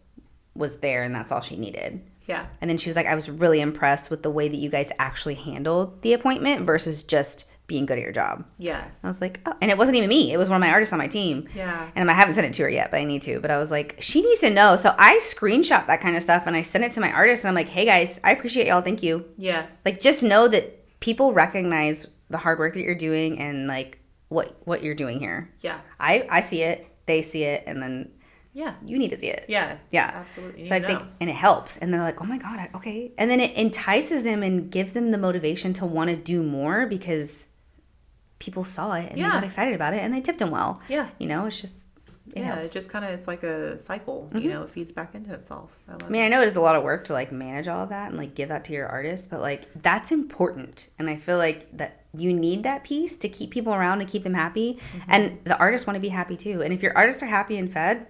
was there, and that's all she needed. Yeah. And then she was like, I was really impressed with the way that you guys actually handled the appointment versus just being good at your job. Yes. I was like, oh. And it wasn't even me. It was one of my artists on my team. Yeah. And I haven't sent it to her yet, but I need to. But I was like, she needs to know. So I screenshot that kind of stuff, and I sent it to my artists, and I'm like, hey, guys, I appreciate y'all. Thank you. Yes. Like, just know that people recognize the hard work that you're doing and, like, what you're doing here. Yeah. I see it. They see it. And then... yeah, you need to see it. Yeah, absolutely. So I think, and it helps, and they're like, "Oh my god, okay." And then it entices them and gives them the motivation to want to do more because people saw it and they got excited about it and they tipped them well. Yeah, it's just it helps. It just kind of, it's like a cycle, you know, it feeds back into itself. I mean, I know it is a lot of work to like manage all of that and like give that to your artist, but like that's important. And I feel like that you need that piece to keep people around and keep them happy. And the artists want to be happy too. And if your artists are happy and fed,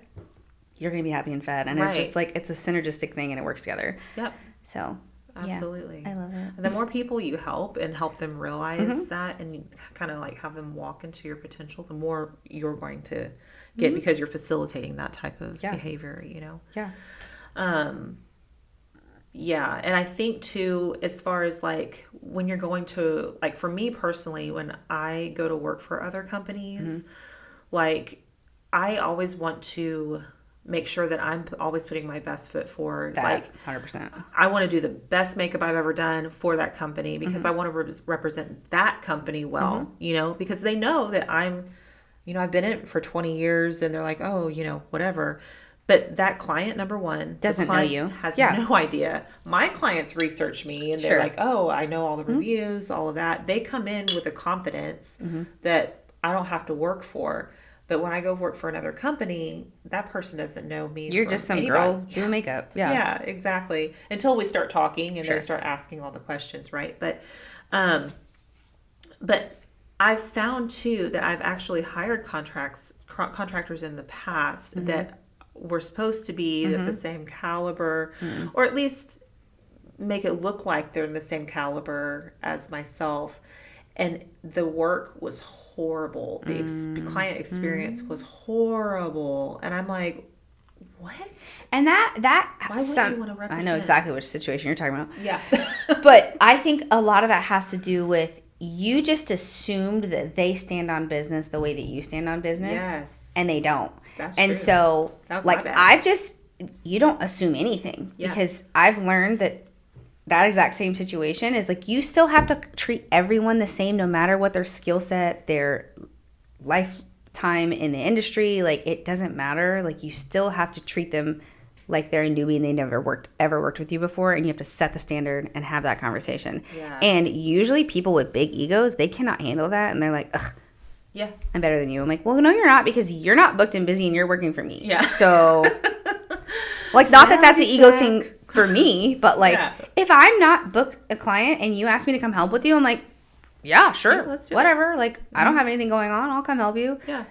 you're going to be happy and fed. And it's just like, it's a synergistic thing and it works together. Yep. So, absolutely. Yeah, I love it. And the more people you help and help them realize that and you kind of like have them walk into your potential, the more you're going to get because you're facilitating that type of behavior, you know? Yeah. Yeah. And I think too, as far as like when you're going to, like for me personally, when I go to work for other companies, like I always want to make sure that I'm always putting my best foot forward. That, like 100%. I want to do the best makeup I've ever done for that company because I want to represent that company well, you know, because they know that I'm, you know, I've been in it for 20 years and they're like, oh, you know, whatever. But that client, number one, doesn't know you. Has no idea. My clients research me and they're like, oh, I know all the reviews, all of that. They come in with a confidence that I don't have to work for. But when I go work for another company, that person doesn't know me. You're just some girl doing makeup. Yeah. Yeah, exactly. Until we start talking and they start asking all the questions, right? But I've found too that I've actually hired contractors in the past that were supposed to be the same caliber, or at least make it look like they're in the same caliber as myself. And the work was horrible. The client experience was horrible. And I'm like, what? And that why would you want to represent? I know exactly which situation you're talking about. Yeah. But I think a lot of that has to do with you just assumed that they stand on business the way that you stand on business. Yes. And they don't. That's and true. so That was like my bad. you don't assume anything because I've learned that exact same situation is like you still have to treat everyone the same no matter what their skill set, their lifetime in the industry. Like it doesn't matter. Like you still have to treat them like they're a newbie and they never ever worked with you before, and you have to set the standard and have that conversation. Yeah. And usually people with big egos, they cannot handle that and they're like, ugh, yeah, I'm better than you. I'm like, well, no, you're not, because you're not booked and busy and you're working for me. Yeah. So like, not that that's an ego thing for me, but like if I'm not booked a client and you ask me to come help with you, I'm like, yeah, sure, let's do whatever. Like I don't have anything going on. I'll come help you. Yeah.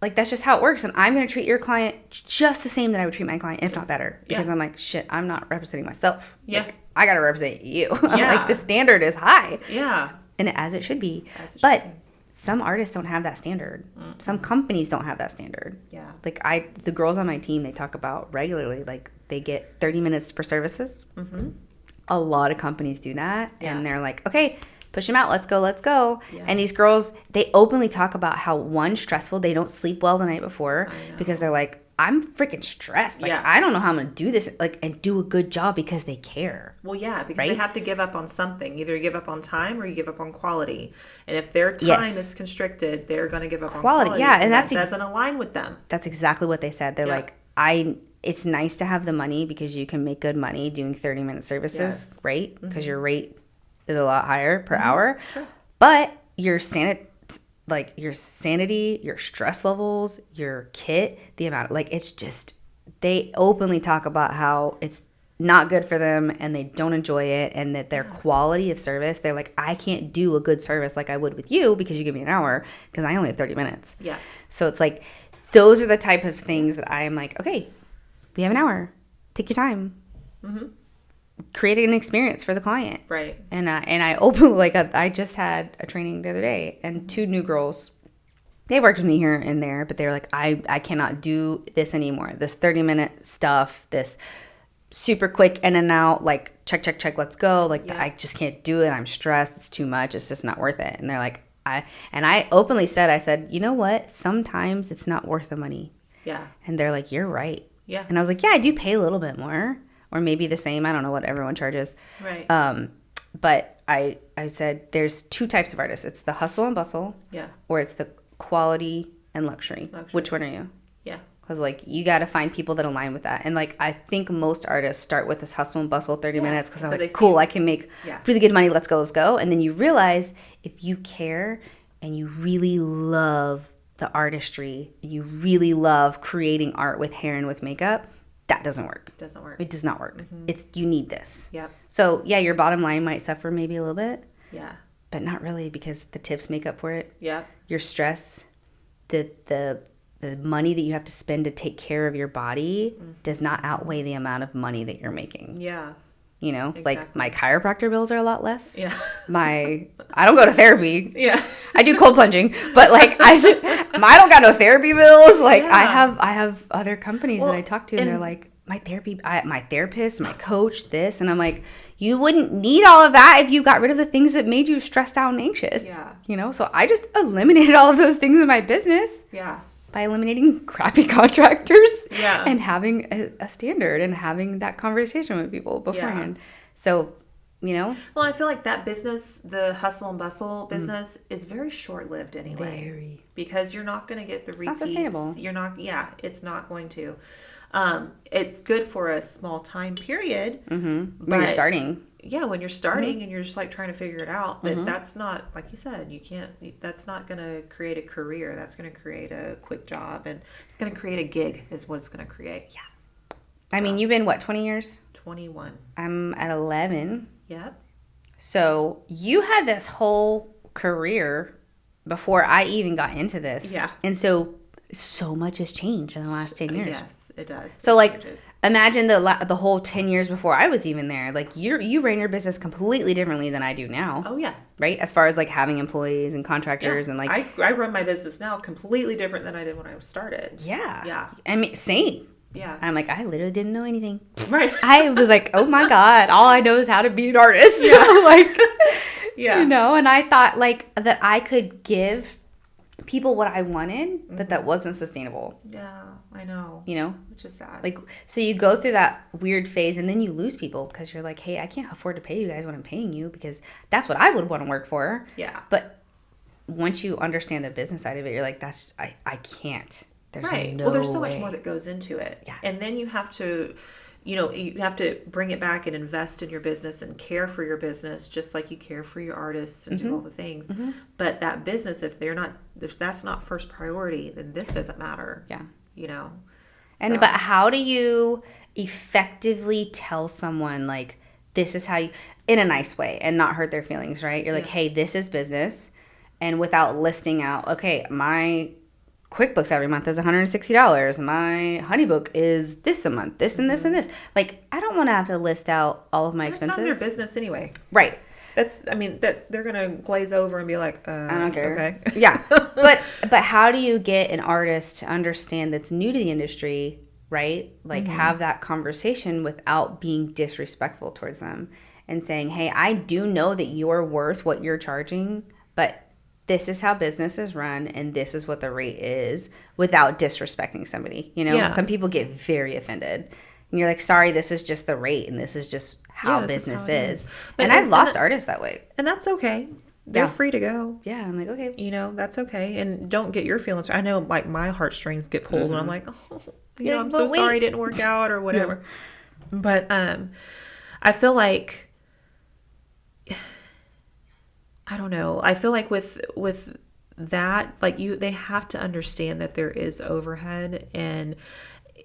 Like that's just how it works. And I'm going to treat your client just the same that I would treat my client, if not better, because I'm like, shit, I'm not representing myself. Yeah. Like, I got to represent you. Yeah. Like the standard is high. Yeah. And as it should be. But some artists don't have that standard. Some companies don't have that standard. Yeah. Like the girls on my team, they talk about regularly, like they get 30 minutes for services. A lot of companies do that. And they're like, okay, push them out. Let's go. Yeah. And these girls, they openly talk about how stressful. They don't sleep well the night before because they're like, I'm freaking stressed. Like, I don't know how I'm going to do this, like, and do a good job because they care. Well, yeah, because they have to give up on something. Either you give up on time or you give up on quality. And if their time is constricted, they're going to give up on quality. Yeah, and that doesn't align with them. That's exactly what they said. They're like, it's nice to have the money because you can make good money doing 30-minute services, right? Because your rate is a lot higher per hour. Sure. But your sanity, your stress levels, your kit, the amount, like it's just, they openly talk about how it's not good for them and they don't enjoy it, and that their quality of service, they're like, I can't do a good service like I would with you because you give me an hour because I only have 30 minutes. Yeah. So it's like, those are the type of things that I'm like, okay, we have an hour. Take your time. Create an experience for the client. Right. And I openly, like, I just had a training the other day, and 2 new girls, they worked with me here and there, but they were like, I cannot do this anymore. This 30-minute stuff, this super quick in and out, like, check, let's go. Like, I just can't do it. I'm stressed. It's too much. It's just not worth it. And they're like, I openly said, I said, you know what? Sometimes it's not worth the money. Yeah. And they're like, you're right. Yeah. And I was like, yeah, I do pay a little bit more, or maybe the same. I don't know what everyone charges. Right. But I said there's 2 types of artists. It's the hustle and bustle. Yeah. Or it's the quality and luxury. Which one are you? Yeah. Because, like, you got to find people that align with that. And, like, I think most artists start with this hustle and bustle 30 minutes because they're like, cool, I can make really good money. Let's go. And then you realize if you care and you really love the artistry, you really love creating art with hair and with makeup, that doesn't work. Doesn't work. It does not work. You need this. Yep. So yeah, your bottom line might suffer maybe a little bit. Yeah. But not really, because the tips make up for it. Yep. Your stress, the money that you have to spend to take care of your body does not outweigh the amount of money that you're making. Yeah. You know, Exactly. like my chiropractor bills are a lot less. Yeah. I don't go to therapy. Yeah. I do cold plunging, but like I don't got no therapy bills. Like Yeah. I have other companies that I talk to, and they're like, my therapist, my coach, this, and I'm like, you wouldn't need all of that if you got rid of the things that made you stressed out and anxious. Yeah. You know, so I just eliminated all of those things in my business. Yeah. By eliminating crappy contractors. Yeah. And having a standard and having that conversation with people beforehand. Yeah. So, you know. Well, I feel like that business, the hustle and bustle business, is very short-lived anyway. Very. Because you're not going to get the repeats. It's not sustainable. You're not. Yeah, it's not going to. It's good for a small time period. When you're starting. Yeah, when you're starting and you're just like trying to figure it out. But that's not, like you said, that's not going to create a career. That's going to create a quick job. And it's going to create a gig is what it's going to create. Yeah. I mean, you've been, 20 years? 21. I'm at 11. Yep. So you had this whole career before I even got into this. Yeah. And so much has changed in the last 10 years. Yes. It does. So like, imagine the whole 10 years before I was even there. Like you ran your business completely differently than I do now. Oh yeah. Right? As far as like having employees and contractors and like. I run my business now completely different than I did when I started. Yeah. Yeah. I mean, same. Yeah. I'm like, I literally didn't know anything. Right. I was like, oh my God, all I know is how to be an artist. Yeah. Like, yeah. You know, and I thought like that I could give people what I wanted, but that wasn't sustainable. Yeah, I know. You know? Which is sad. Like, so you go through that weird phase and then you lose people because you're like, hey, I can't afford to pay you guys what I'm paying you because that's what I would want to work for. Yeah. But once you understand the business side of it, you're like, I can't. There's right. No well, there's so way. much more that goes into it. Yeah. And then you have to, you have to bring it back and invest in your business and care for your business just like you care for your artists and do all the things. But that business, if that's not first priority, then this doesn't matter. Yeah. You know? And but how do you effectively tell someone like this is how you, in a nice way and not hurt their feelings, right? You're like, hey, this is business, and without listing out, okay, my QuickBooks every month is $160. My HoneyBook is this a month, this and this and this. Like, I don't want to have to list out all of my expenses. It's not their business anyway. Right. That they're gonna glaze over and be like, I don't care. Okay. Yeah. But how do you get an artist to understand that's new to the industry, right? Like have that conversation without being disrespectful towards them and saying, hey, I do know that you're worth what you're charging, but this is how business is run and this is what the rate is, without disrespecting somebody. You know, some people get very offended. And you're like, sorry, this is just the rate and this is just how business is. And I've lost artists that way. And that's okay. They're free to go. Yeah, I'm like, okay. You know, that's okay. And don't get your feelings. I know, like, my heartstrings get pulled and I'm like, oh, I'm so sorry it didn't work out or whatever. Yeah. But I feel like, I don't know. I feel like with that, like they have to understand that there is overhead. And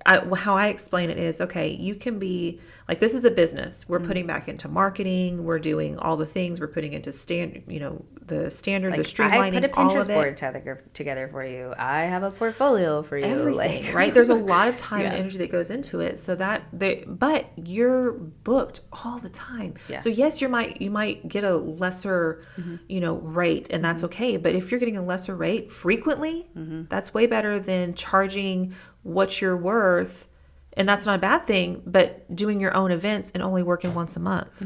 how I explain it is, okay, you can be like, this is a business. We're putting back into marketing. We're doing all the things. We're putting into the standard, like, the streamlining, I put a all Pinterest of it. board together for you. I have a portfolio for you. Everything, like, right? There's a lot of time and energy that goes into it. So but you're booked all the time. Yeah. So yes, you might get a lesser, rate, and that's okay. But if you're getting a lesser rate frequently, that's way better than charging what you're worth. And that's not a bad thing, but doing your own events and only working once a month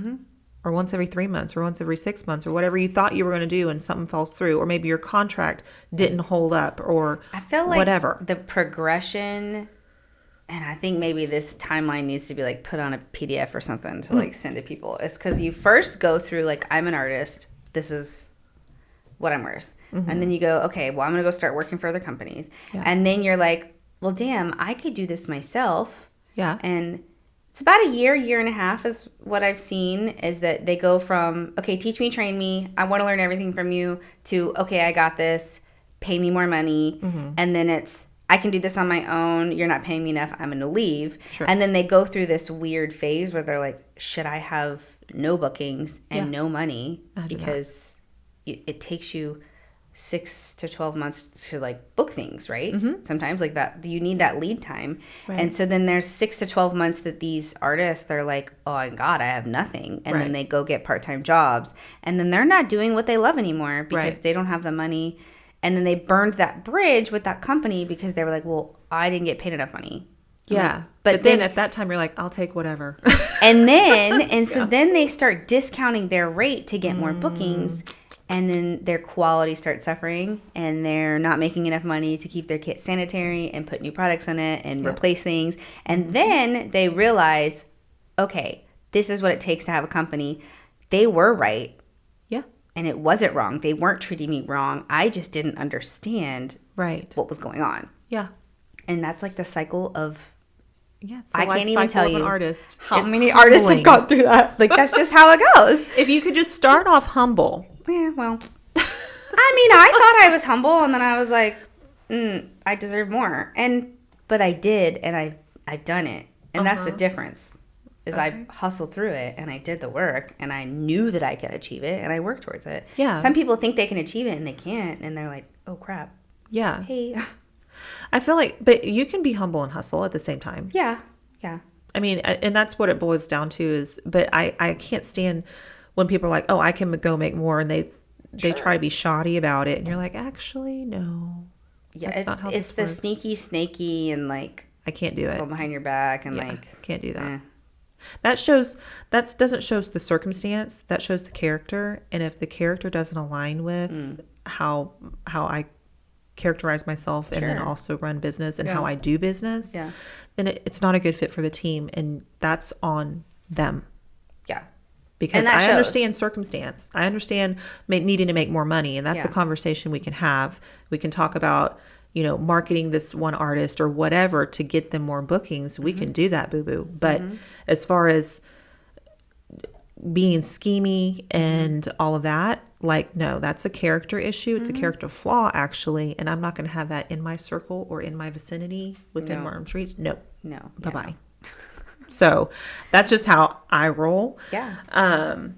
or once every 3 months or once every 6 months or whatever you thought you were going to do and something falls through, or maybe your contract didn't hold up, or I feel like whatever. The progression, and I think maybe this timeline needs to be like put on a PDF or something to like send to people. It's because you first go through like, I'm an artist. This is what I'm worth. And then you go, okay, well, I'm going to go start working for other companies. Yeah. And then you're like, well, damn, I could do this myself. Yeah. And it's about a year and a half is what I've seen, is that they go from, okay, teach me, train me, I want to learn everything from you, to, okay, I got this, pay me more money. And then it's, I can do this on my own. You're not paying me enough. I'm going to leave. Sure. And then they go through this weird phase where they're like, should I have no bookings and no money? Imagine because it takes you 6 to 12 months to like book things, right? Sometimes like that, you need that lead time. Right. And so then there's 6 to 12 months that these artists, they're like, oh my God, I have nothing. And then they go get part-time jobs. And then they're not doing what they love anymore because they don't have the money. And then they burned that bridge with that company because they were like, well, I didn't get paid enough money. Yeah. Like, but then at that time, you're like, I'll take whatever. And so then they start discounting their rate to get more bookings. And then their quality starts suffering, and they're not making enough money to keep their kit sanitary and put new products in it and replace things. And then they realize, okay, this is what it takes to have a company. They were right. Yeah. And it wasn't wrong. They weren't treating me wrong. I just didn't understand what was going on. Yeah. And that's like the cycle of... Yeah, I can't even tell you artist. how many artists have gone through that. Like, that's just how it goes. If you could just start off humble. Yeah, well, I mean, I thought I was humble, and then I was like, I deserve more. But I did, and I've done it. And that's the difference, is I hustled through it, and I did the work, and I knew that I could achieve it, and I worked towards it. Yeah. Some people think they can achieve it, and they can't, and they're like, oh, crap. Yeah. Hey. I feel like, but you can be humble and hustle at the same time. Yeah. Yeah. I mean, and that's what it boils down to is, but I can't stand when people are like, oh, I can go make more, and they try to be shoddy about it, and you're like, actually, no. Yeah, that's not how it's the works. sneaky, snaky, and like, I can't do it. go behind your back and like, can't do that. That doesn't show the circumstance. That shows the character, and if the character doesn't align with how I characterize myself and then also run business and how I do business, then it's not a good fit for the team, and that's on them. Yeah. Because I understand circumstance. I understand needing to make more money, and that's a conversation we can have. We can talk about, marketing this one artist or whatever to get them more bookings. We can do that, boo-boo. But as far as being schemy and all of that, like, no, that's a character issue. It's a character flaw, actually, and I'm not going to have that in my circle or in my vicinity within my arm's reach. No. Bye-bye. So that's just how I roll. Yeah. And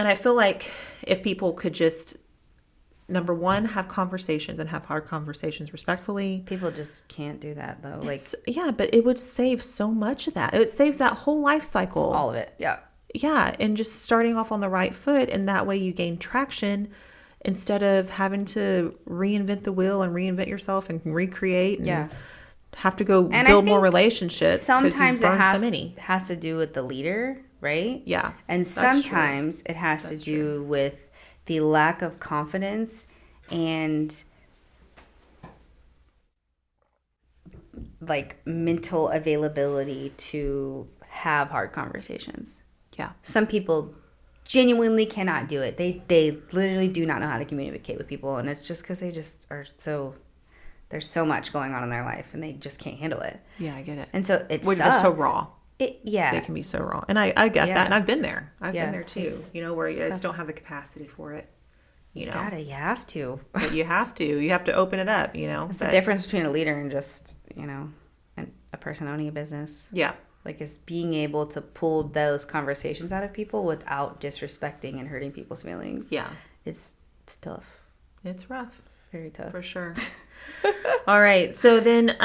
I feel like if people could just, number one, have conversations and have hard conversations respectfully. People just can't do that, though. Yeah, but it would save so much of that. It saves that whole life cycle. All of it. Yeah. Yeah, and just starting off on the right foot, and that way you gain traction instead of having to reinvent the wheel and reinvent yourself and recreate and have to go build more relationships. Sometimes it has to do with the leader, right? Yeah. And sometimes it has to do with the lack of confidence and like mental availability to have hard conversations. Yeah. Some people genuinely cannot do it. They literally do not know how to communicate with people, and it's just because they just are so, there's so much going on in their life, and they just can't handle it. Yeah, I get it. And so it's so raw. They can be so raw, and I get that, and I've been there. I've been there too. Where you just don't have the capacity for it. You have to. But you have to. You have to open it up. It's the difference between a leader and just a person owning a business. Yeah. Like, is being able to pull those conversations out of people without disrespecting and hurting people's feelings. Yeah. It's tough. It's rough. Very tough. For sure. All right. So then,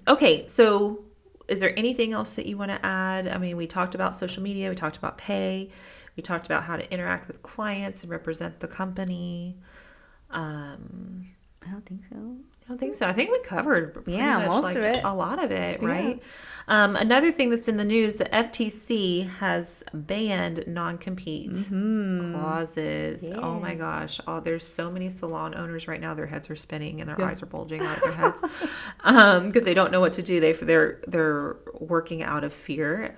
okay. So is there anything else that you want to add? I mean, we talked about social media. We talked about pay. We talked about how to interact with clients and represent the company. I don't think so. I don't think so. I think we covered pretty much most of it. A lot of it, right? Another thing that's in the news, the FTC has banned non-compete clauses. Yeah. Oh my gosh. There's so many salon owners right now, their heads are spinning and their eyes are bulging out of their heads because they don't know what to do. They're working out of fear.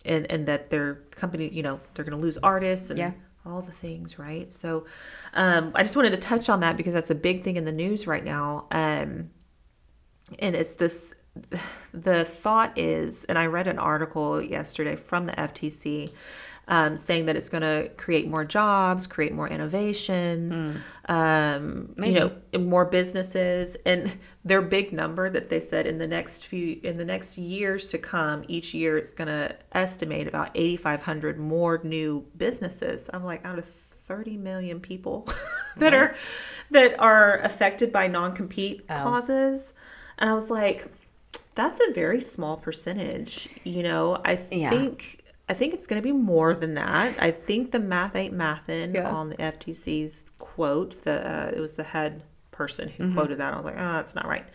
And that their company, they're going to lose artists and all the things, right? So I just wanted to touch on that because that's a big thing in the news right now. And it's this the thought is, and I read an article yesterday from the FTC saying that it's going to create more jobs, create more innovations, more businesses, and their big number that they said in the next years to come, each year it's going to estimate about 8,500 more new businesses. I'm like, out of 30 million people that are affected by non-compete clauses, and I was like, that's a very small percentage. I think it's going to be more than that. I think the math ain't mathin' on the FTC's quote. It was the head person who quoted that. I was like, oh, that's not right.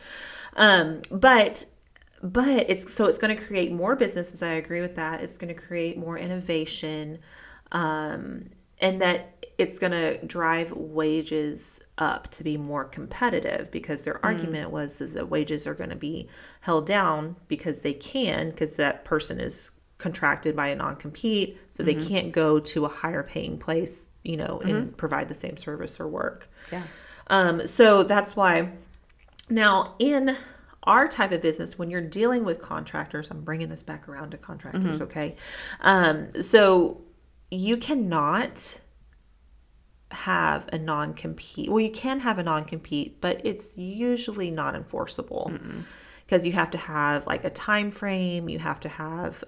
But it's going to create more businesses. I agree with that. It's going to create more innovation, and that it's going to drive wages up to be more competitive, because their argument was that wages are going to be held down because that person is contracted by a non-compete, so they can't go to a higher paying place, and provide the same service or work. Yeah. So that's why now in our type of business, when you're dealing with contractors, I'm bringing this back around to contractors. Okay. So you cannot have a non-compete. Well, you can have a non-compete, but it's usually not enforceable. Because you have to have like a time frame, you have to have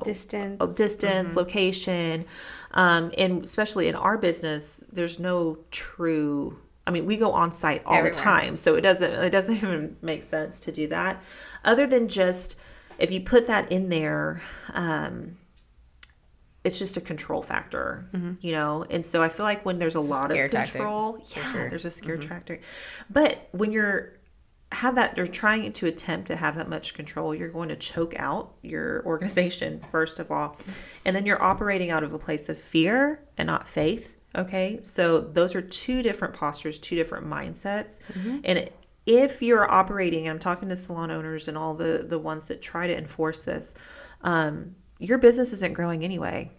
distance, location, and especially in our business, there's no true. I mean, we go on site all the time, so it doesn't even make sense to do that. Other than just if you put that in there, it's just a control factor, And so I feel like when there's a lot of control, there's a scare tactic. But when you're trying to attempt to have that much control, you're going to choke out your organization, first of all. And then you're operating out of a place of fear and not faith. Okay. So those are two different postures, two different mindsets. And if you're operating, I'm talking to salon owners and all the ones that try to enforce this, your business isn't growing anyway,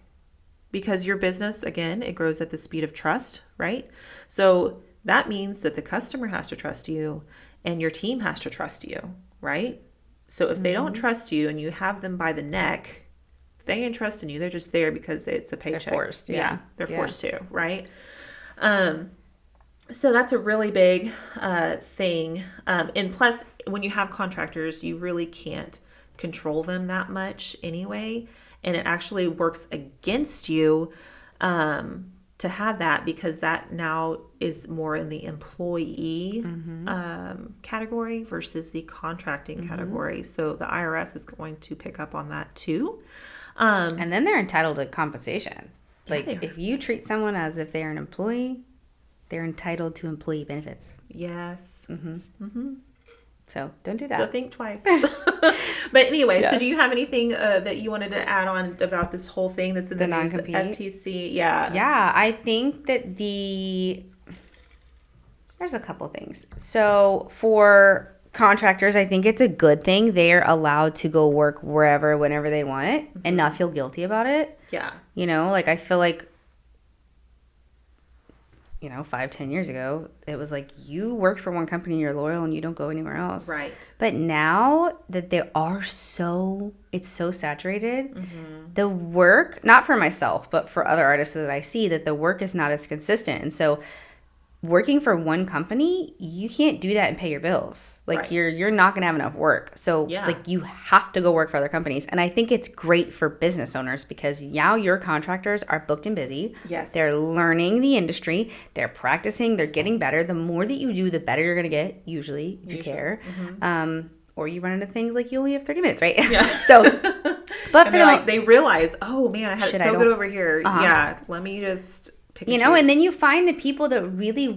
because your business, again, it grows at the speed of trust, right? So that means that the customer has to trust you, and your team has to trust you, right? So if they don't trust you and you have them by the neck, they ain't trusting you. They're just there because it's a paycheck. They're forced, they're forced to, right? So that's a really big thing. And plus, when you have contractors, you really can't control them that much anyway. And it actually works against you to have that, because that now is more in the employee category versus the contracting category. So the IRS is going to pick up on that too. And then they're entitled to compensation. Like if you treat someone as if they're an employee, they're entitled to employee benefits. Yes. So don't do that. So think twice. But anyway, so do you have anything that you wanted to add on about this whole thing that's in the news, non-compete? FTC? Yeah. Yeah, I think that there's a couple things. So for contractors, I think it's a good thing they're allowed to go work wherever, whenever they want and not feel guilty about it. Yeah. Like I feel like 5-10 years ago, it was like you work for one company, you're loyal, and you don't go anywhere else. Right. But now that it's so saturated, the work, not for myself, but for other artists that I see, that the work is not as consistent. And so working for one company, you can't do that and pay your bills. Like you're not going to have enough work. So like you have to go work for other companies. And I think it's great for business owners, because now your contractors are booked and busy. Yes. They're learning the industry. They're practicing. They're getting better. The more that you do, the better you're going to get, usually, if you care. Or you run into things like you only have 30 minutes, right? Yeah. So, but for they realize, oh man, I had it so good over here. Yeah. Let me just and then you find the people that really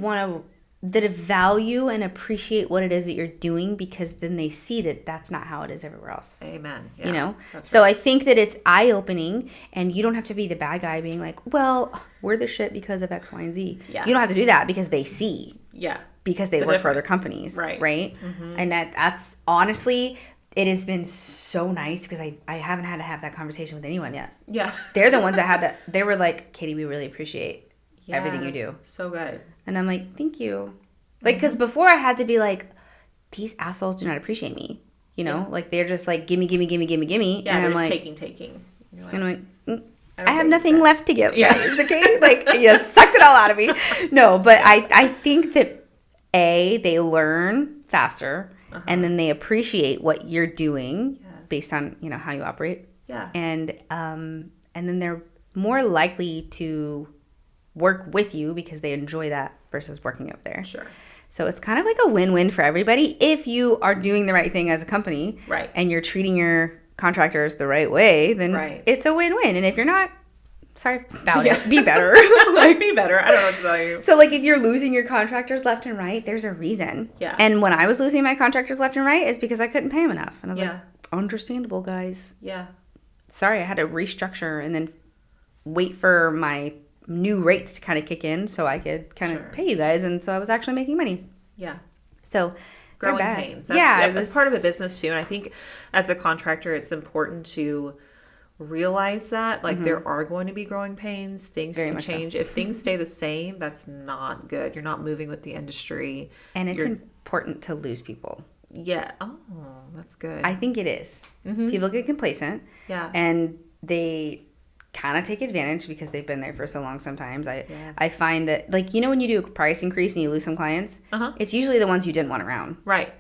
that value and appreciate what it is that you're doing, because then they see that that's not how it is everywhere else. Amen. Yeah, so right. I think that it's eye-opening, and you don't have to be the bad guy being like, well, we're the shit because of X, Y, and Z. Yeah. You don't have to do that, because they see. Yeah. Because they work for other companies. Right. Right? And that's honestly, it has been so nice, because I haven't had to have that conversation with anyone yet. Yeah. They're the ones that they were like, Katie, we really appreciate everything you do. So good. And I'm like, thank you. Like, because before I had to be like, these assholes do not appreciate me. You know, like they're just like, gimme, gimme, gimme, gimme, gimme. Yeah, and they're I'm just like, taking. You're and I'm like, don't I have think nothing that. left to give, guys. Okay, like you sucked it all out of me. No, but I think that they learn faster, and then they appreciate what you're doing based on how you operate. Yeah. And then they're more likely to work with you because they enjoy that versus working up there. Sure. So it's kind of like a win-win for everybody if you are doing the right thing as a company, right? And you're treating your contractors the right way, then it's a win-win. And if you're not, sorry about it, be better. Like, be better. I don't know what to tell you. So like if you're losing your contractors left and right, there's a reason. Yeah. And when I was losing my contractors left and right, it's because I couldn't pay them enough. And I was like, understandable, guys. Yeah. Sorry, I had to restructure and then wait for my new rates to kind of kick in so I could kind of pay you guys. And so I was actually making money. Yeah. So growing pains. That's, it was part of a business too. And I think as a contractor, it's important to realize that there are going to be growing pains. Things can change. So. If things stay the same, that's not good. You're not moving with the industry. And it's important to lose people. Yeah. Oh, that's good. I think it is. Mm-hmm. People get complacent. Yeah. And they kind of take advantage because they've been there for so long sometimes. I find that, like, when you do a price increase and you lose some clients, it's usually the ones you didn't want around. Right.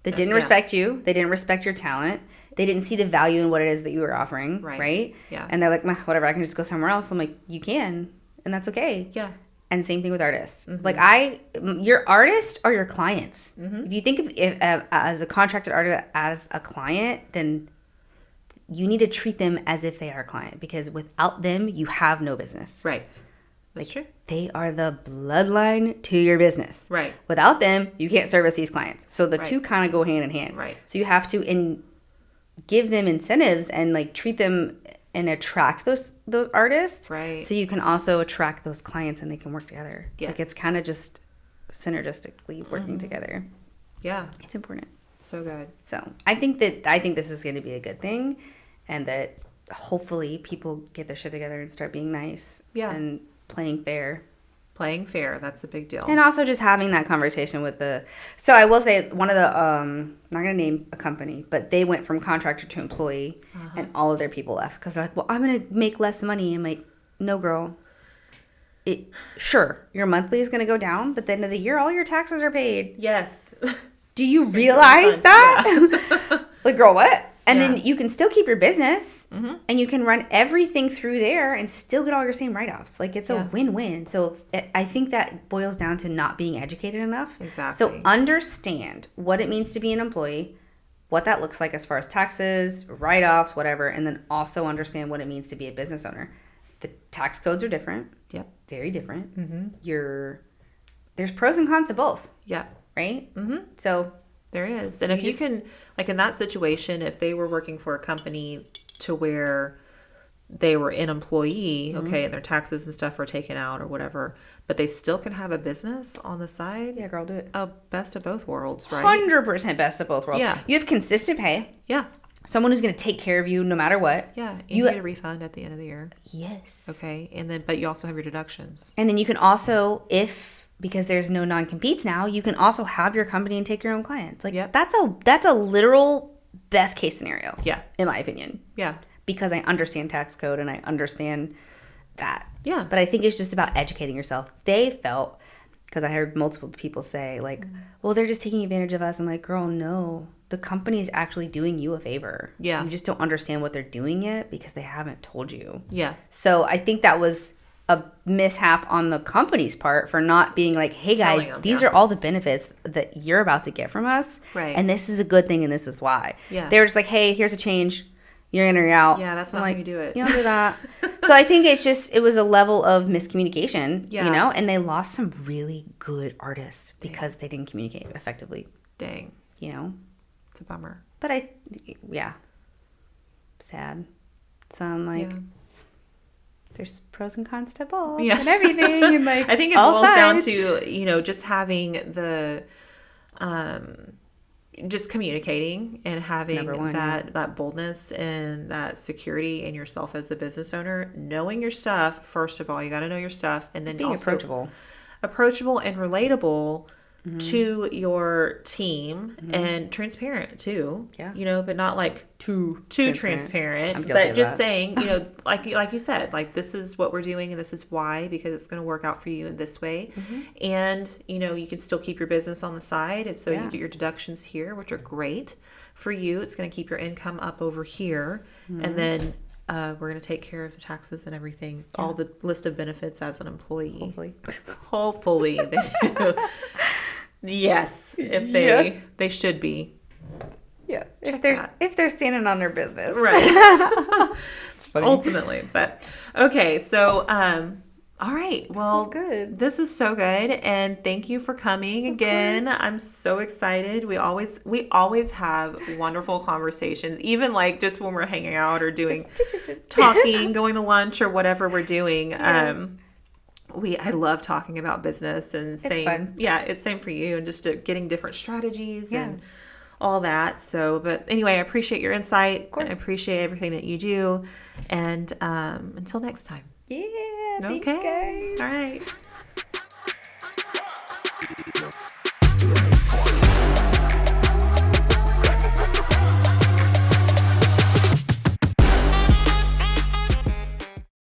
They didn't respect you. They didn't respect your talent. They didn't see the value in what it is that you were offering. Right? Yeah. And they're like, whatever, I can just go somewhere else. I'm like, you can. And that's okay. Yeah. And same thing with artists. Mm-hmm. Like your artists are your clients. Mm-hmm. If you think of as a contracted artist as a client, then you need to treat them as if they are a client, because without them, you have no business. Right. That's true. They are the bloodline to your business. Right. Without them, you can't service these clients. So the two kind of go hand in hand. Right. So you have to give them incentives and like treat them and attract those artists. Right. So you can also attract those clients and they can work together. Yes. Like it's kind of just synergistically working together. Yeah. It's important. So good. So I think this is going to be a good thing, and that hopefully people get their shit together and start being nice. Yeah. And playing fair. Playing fair. That's a big deal. And also just having that conversation with so I will say one of the, I'm not going to name a company, but they went from contractor to employee and all of their people left because they're like, well, I'm going to make less money. I'm like, no, girl. Sure, your monthly is going to go down, but at the end of the year, all your taxes are paid. Yes. Do you realize that? Yeah. Like, girl, what? And then you can still keep your business and you can run everything through there and still get all your same write-offs. Like, it's a win-win. So I think that boils down to not being educated enough. Exactly. So understand what it means to be an employee, what that looks like as far as taxes, write-offs, whatever, and then also understand what it means to be a business owner. The tax codes are different. Yep. Very different. Mm-hmm. There's pros and cons to both. Yeah. Right? Mm-hmm. So there is. And if you can, like in that situation, if they were working for a company to where they were an employee, okay, and their taxes and stuff are taken out or whatever, but they still can have a business on the side. Yeah, girl, do it. Oh, best of both worlds, right? 100% best of both worlds. Yeah. You have consistent pay. Yeah. Someone who's going to take care of you no matter what. Yeah. And you get a refund at the end of the year. Yes. Okay. And then, but you also have your deductions. And then you can also, because there's no non-competes now, you can also have your company and take your own clients. Like, that's a literal best case scenario. Yeah. In my opinion. Yeah. Because I understand tax code and I understand that. Yeah. But I think it's just about educating yourself. They felt, because I heard multiple people say, like, well, they're just taking advantage of us. I'm like, girl, no. The company is actually doing you a favor. Yeah. You just don't understand what they're doing yet because they haven't told you. Yeah. So I think that was a mishap on the company's part for not being like, hey guys, these are all the benefits that you're about to get from us. Right. And this is a good thing and this is why. Yeah. They were just like, hey, here's a change. You're in or you're out. Yeah, that's not how you do it. You don't do that. So I think it was a level of miscommunication, and they lost some really good artists because they didn't communicate effectively. Dang. It's a bummer. But sad. So I'm like, there's pros and cons to both and everything. And like, I think it boils down to, just having the, just communicating and having that boldness and that security in yourself as a business owner, knowing your stuff. First of all, you got to know your stuff, and then being also approachable and relatable. to your team and transparent too. Yeah. You know, but not like too transparent. I'm guilty But of just that. saying, you know, like you said, like this is what we're doing and this is why, because it's going to work out for you in this way. And, you know, you can still keep your business on the side. And so you get your deductions here, which are great for you. It's going to keep your income up over here. And then we're going to take care of the taxes and everything, all the list of benefits as an employee. Hopefully they do. Yes, if they should be. Yeah. Check If they're standing on their business. Right. It's funny. Ultimately. But okay, so all right. Well, good. This is so good, and thank you for coming again. I'm so excited. We always have wonderful conversations, even like just when we're hanging out or doing talking, going to lunch or whatever we're doing. I love talking about business and saying, fun. it's same for you, and just getting different strategies and all that. So, but anyway, I appreciate your insight. Of course. I appreciate everything that you do. And until next time. Yeah. Thanks, Okay. guys. All right.